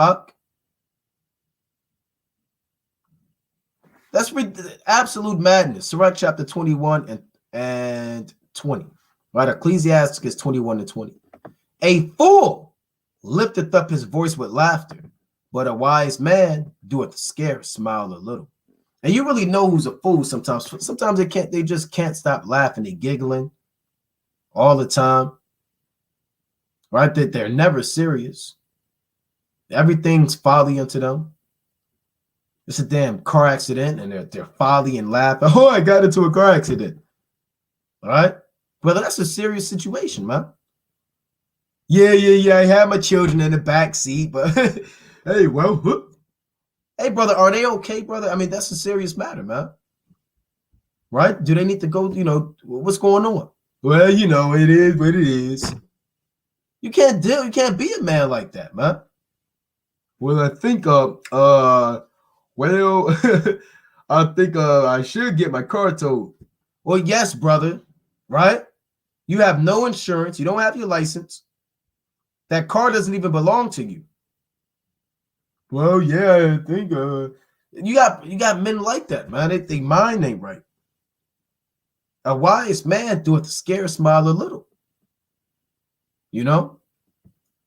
Let's read the absolute madness. Sirach chapter 21 and 20. Right? Ecclesiasticus 21 and 20. A fool lifteth up his voice with laughter, but a wise man doeth scarce smile a little. And you really know who's a fool sometimes. Sometimes they just can't stop laughing and giggling all the time. Right? That they're never serious. Everything's folly unto them. It's a damn car accident, and they're folly and laughing. Oh, I got into a car accident. All right? Brother, that's a serious situation, man. Yeah. I have my children in the back seat, but hey, well, hey, brother, are they okay, brother? I mean, that's a serious matter, man. Right? Do they need to go, what's going on? Well, it is what it is. You can't be a man like that, man. Well, I think, I think I should get my car towed. Well, yes, brother, right? You have no insurance. You don't have your license. That car doesn't even belong to you. Well, yeah, I think you got men like that, man. They mind ain't right. A wise man doeth scarce smile a little.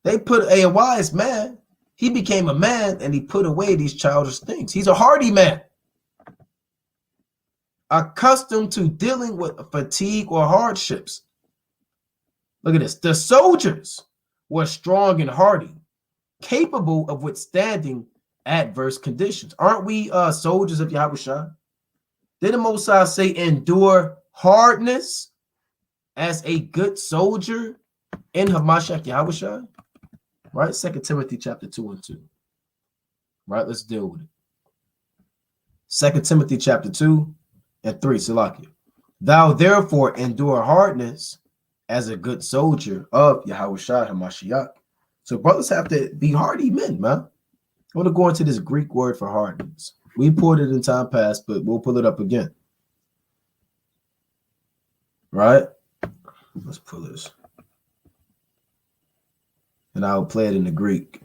They put a wise man. He became a man and he put away these childish things. He's a hearty man, accustomed to dealing with fatigue or hardships. Look at this. The soldiers were strong and hardy, capable of withstanding adverse conditions. Aren't we soldiers of Yahushua? Did the Most High say endure hardness as a good soldier in Hamashiach Yahushua? Right? 2 Timothy chapter 2 and 2. Right? Let's deal with it. 2 Timothy chapter 2 and 3. Salakia. Thou therefore endure hardness as a good soldier of Yahushua Hamashiach. So brothers have to be hardy men, man. I want to go into this Greek word for hardness. We pulled it in time past, but we'll pull it up again. Right? Let's pull this. And I'll play it in the Greek.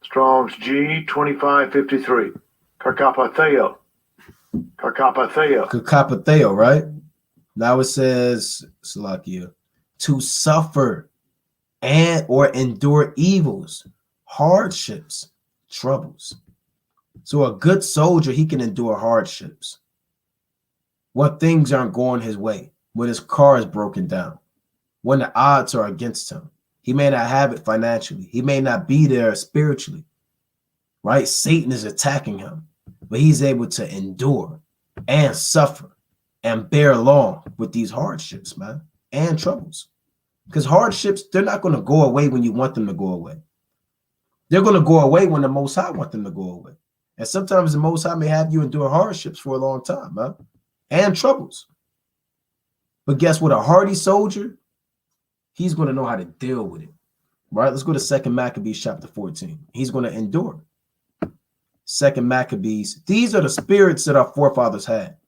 Strong's G 2553. Karkapatheo. Karkapatheo, right? Now it says, Salakia, to suffer and or endure evils, hardships, troubles. So a good soldier, he can endure hardships. When things aren't going his way, when his car is broken down, when the odds are against him. He may not have it financially. He may not be there spiritually, right? Satan is attacking him, but he's able to endure and suffer and bear along with these hardships, man, and troubles. Because hardships, they're not going to go away when you want them to go away. They're going to go away when the Most High want them to go away. And sometimes the Most High may have you endure hardships for a long time, man, and troubles. But guess what? A hardy soldier, he's going to know how to deal with it, right? Let's go to 2 Maccabees chapter 14. He's going to endure. 2 Maccabees. These are the spirits that our forefathers had,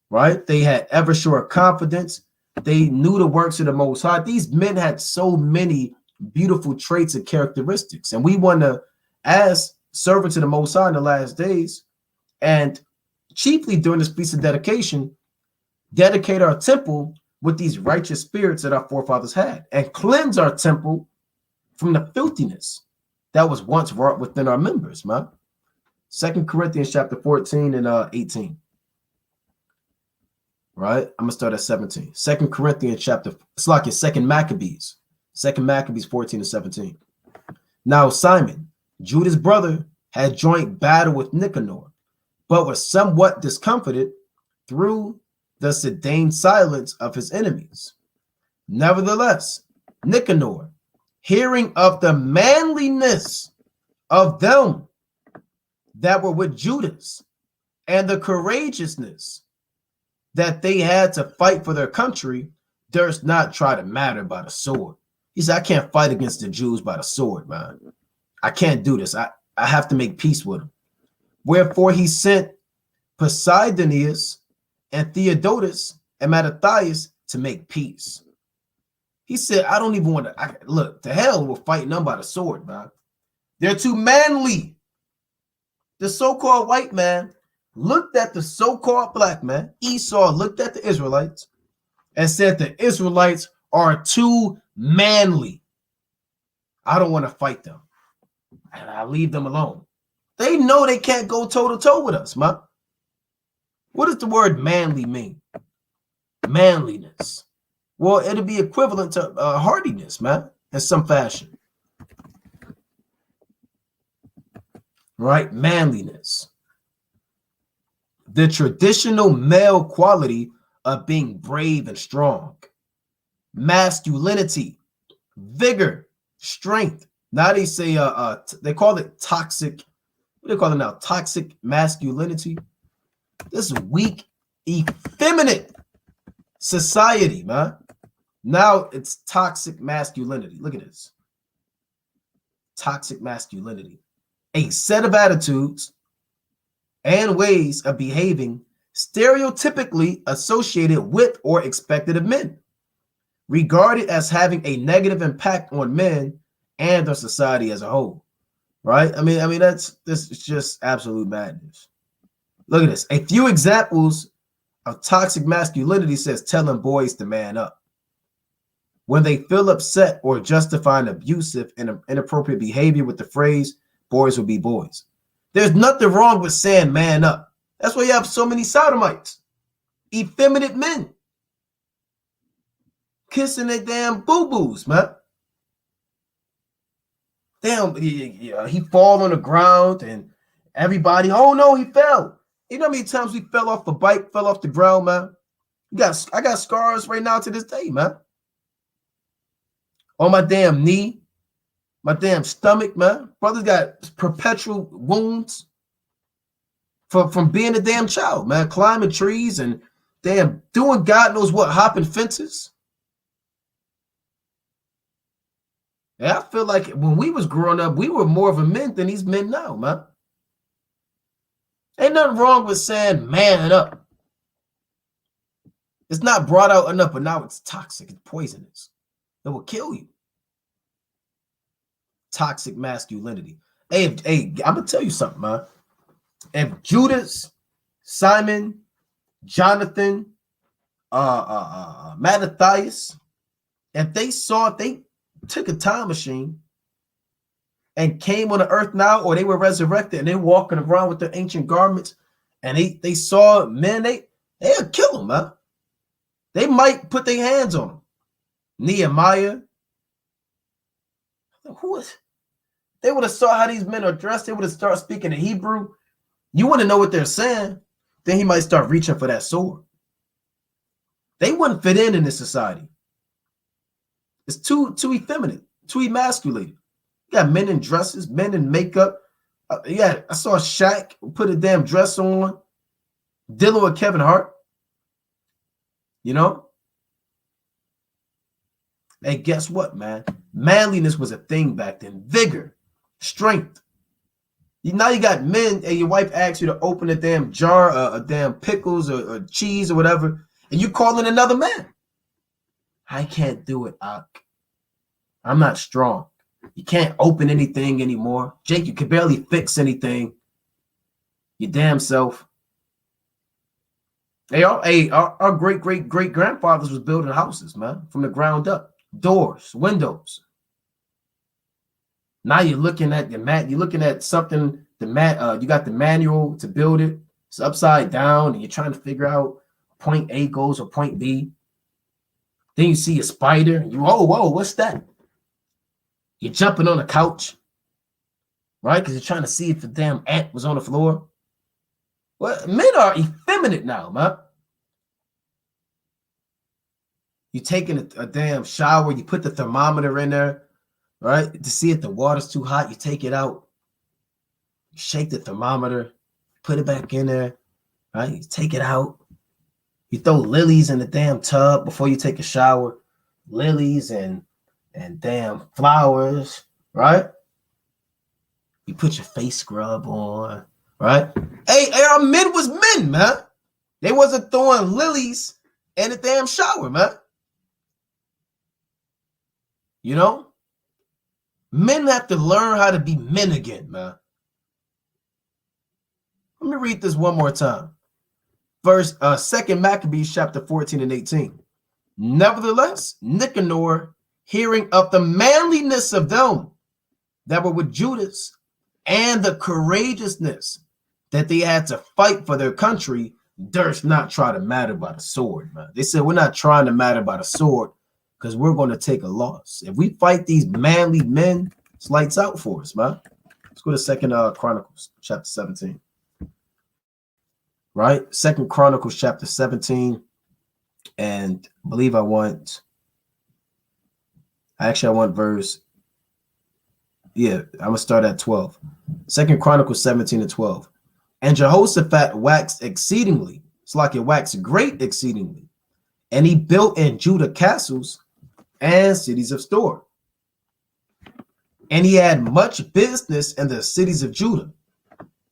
right? They had ever sure confidence. They knew the works of the Most High. These men had so many beautiful traits and characteristics. And we want to, as servants of the Most High in the last days, and chiefly during this feast of dedication, dedicate our temple with these righteous spirits that our forefathers had and cleanse our temple from the filthiness that was once wrought within our members, man. 2 Corinthians chapter 14 and 18. Right? I'm going to start at 17. 2 Corinthians chapter, it's like your 2 Maccabees. 2 Maccabees 14 and 17. Now Simon, Judah's brother, had joint battle with Nicanor, but was somewhat discomfited through the sedate silence of his enemies. Nevertheless, Nicanor, hearing of the manliness of them that were with Judas and the courageousness that they had to fight for their country, durst not try to matter by the sword. He said, I can't fight against the Jews by the sword, man. I can't do this. I have to make peace with them. Wherefore he sent Posidonius and Theodotus and Mattathias to make peace. He said, I don't even want to look to hell with fighting them by the sword, man. They're too manly. The so-called white man looked at the so-called black man. Esau looked at the Israelites and said the Israelites are too manly. I don't want to fight them. And I leave them alone. They know they can't go toe-to-toe with us, man. What does the word manly mean? Manliness. Well, it'll be equivalent to hardiness, man, in some fashion. Right? Manliness. The traditional male quality of being brave and strong. Masculinity, vigor, strength. Now they say they call it toxic. What do they call it now? Toxic masculinity. This is weak, effeminate society, man. Now it's toxic masculinity. Look at this. Toxic masculinity. A set of attitudes and ways of behaving stereotypically associated with or expected of men, regarded as having a negative impact on men and the society as a whole. Right? I mean, this is just absolute madness. Look at this. A few examples of toxic masculinity says telling boys to man up. When they feel upset or justifying abusive and inappropriate behavior with the phrase, boys will be boys. There's nothing wrong with saying man up. That's why you have so many sodomites, effeminate men, kissing their damn boo-boos, man. Damn, he fall on the ground and everybody, oh no, he fell. You know how many times we fell off the bike, fell off the ground, man? I got scars right now to this day, man. On my damn knee, my damn stomach, man. Brother's got perpetual wounds from being a damn child, man. Climbing trees and damn doing God knows what, hopping fences. And I feel like when we was growing up, we were more of a men than these men now, man. Ain't nothing wrong with saying man up. It's not brought out enough, but now it's toxic. It's poisonous. It will kill you. Toxic masculinity. Hey, I'm gonna tell you something, man. If Judas, Simon, Jonathan, Mattathias, if they took a time machine and came on the earth now, or they were resurrected and they're walking around with their ancient garments, and they saw men, they'll kill them, man. They might put their hands on them. Nehemiah. They would have saw how these men are dressed. They would have started speaking in Hebrew. You want to know what they're saying? Then he might start reaching for that sword. They wouldn't fit in this society. It's too effeminate, too emasculated. You got men in dresses, men in makeup. I saw Shaq put a damn dress on, dealing with Kevin Hart. You know? Hey, guess what, man? Manliness was a thing back then. Vigor, strength. Now you got men, and your wife asks you to open a damn jar of damn pickles or cheese or whatever, and you calling another man. I can't do it, Ak. I'm not strong. You can't open anything anymore. Jake, you can barely fix anything. Your damn self. Our great-great-great-grandfathers was building houses, man, from the ground up. Doors, windows. Now you're looking at you're looking at something, you got the manual to build it. It's upside down, and you're trying to figure out point A goes or point B. Then you see a spider, and whoa, what's that? You're jumping on the couch, right? Because you're trying to see if the damn ant was on the floor. Well, men are effeminate now, man. You taking a damn shower, you put the thermometer in there, right? To see if the water's too hot, you take it out. You shake the thermometer, put it back in there, right? You take it out. You throw lilies in the damn tub before you take a shower. Lilies and damn flowers, right? You put your face scrub on, right? Hey, our men was men, man. They wasn't throwing lilies in the damn shower, man. You know? Men have to learn how to be men again, man. Let me read this one more time. Verse 2 Maccabees chapter 14 and 18. Nevertheless, Nicanor, hearing of the manliness of them that were with Judas and the courageousness that they had to fight for their country, durst not try to matter by the sword, man. They said, we're not trying to matter by the sword because we're going to take a loss. If we fight these manly men, it's lights out for us, man. Let's go to 2 Chronicles chapter 17. Right? 2 Chronicles chapter 17. And I believe I want verse. Yeah, I'm going to start at 12. 2 Chronicles 17 and 12. And Jehoshaphat waxed exceedingly. It's like it waxed great exceedingly. And he built in Judah castles and cities of store. And he had much business in the cities of Judah.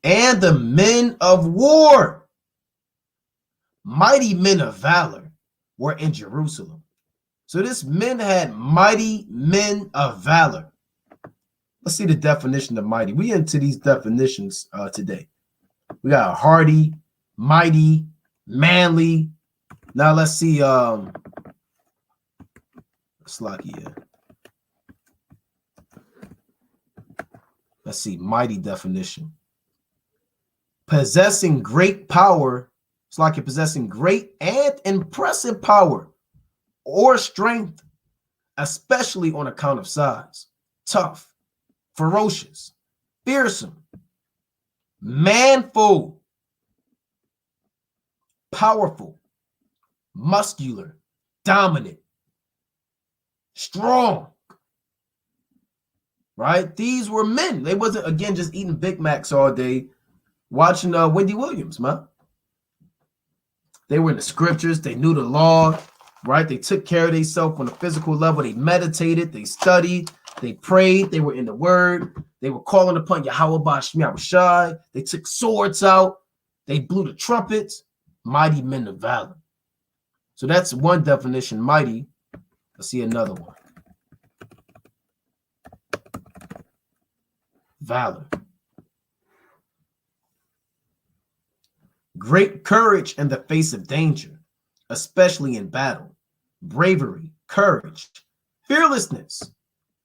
And the men of war, mighty men of valor, were in Jerusalem. So this men had mighty men of valor. Let's see the definition of mighty. We into these definitions today. We got hearty, mighty, manly. Now let's see. Let's see, mighty definition. Possessing great power. It's like you're possessing great and impressive power or strength, especially on account of size. Tough, ferocious, fearsome, manful, powerful, muscular, dominant, strong. Right? These were men. They wasn't, again, just eating Big Macs all day, watching Wendy Williams, man. They were in the scriptures. They knew the law, right? They took care of themselves on a physical level. They meditated. They studied. They prayed. They were in the word. They were calling upon Yahweh Bashmi Abishai. They took swords out. They blew the trumpets. Mighty men of valor. So that's one definition, mighty. Let's see another one. Valor. Great courage in the face of danger, especially in battle. Bravery, courage, fearlessness,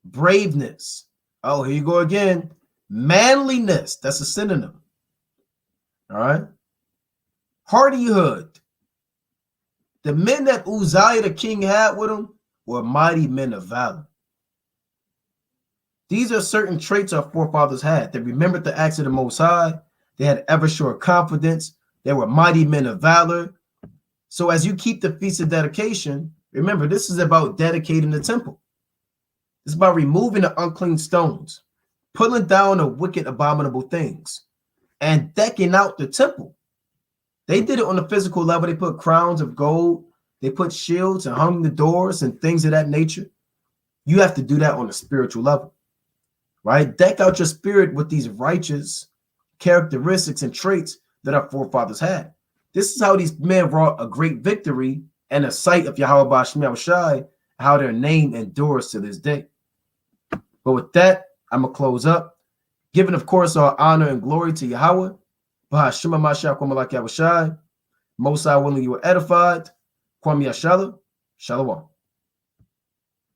braveness. Oh, here you go again. Manliness. That's a synonym. All right. Hardihood. The men that Uzziah the king had with him were mighty men of valor. These are certain traits our forefathers had. They remembered the acts of the Most High. They had ever sure confidence. They were mighty men of valor. So as you keep the Feast of Dedication, remember, this is about dedicating the temple. It's about removing the unclean stones, pulling down the wicked, abominable things, and decking out the temple. They did it on the physical level. They put crowns of gold. They put shields and hung the doors and things of that nature. You have to do that on a spiritual level, right? Deck out your spirit with these righteous characteristics and traits that our forefathers had. This is how these men brought a great victory and a sight of Yahweh Bashmi Abishai, how their name endures to this day. But with that, I'm going to close up, giving, of course, our honor and glory to Yahweh. Bahashima Mashiach Kwamalak Abishai. Most High willing you were edified. Kwam Yashala. Shalom.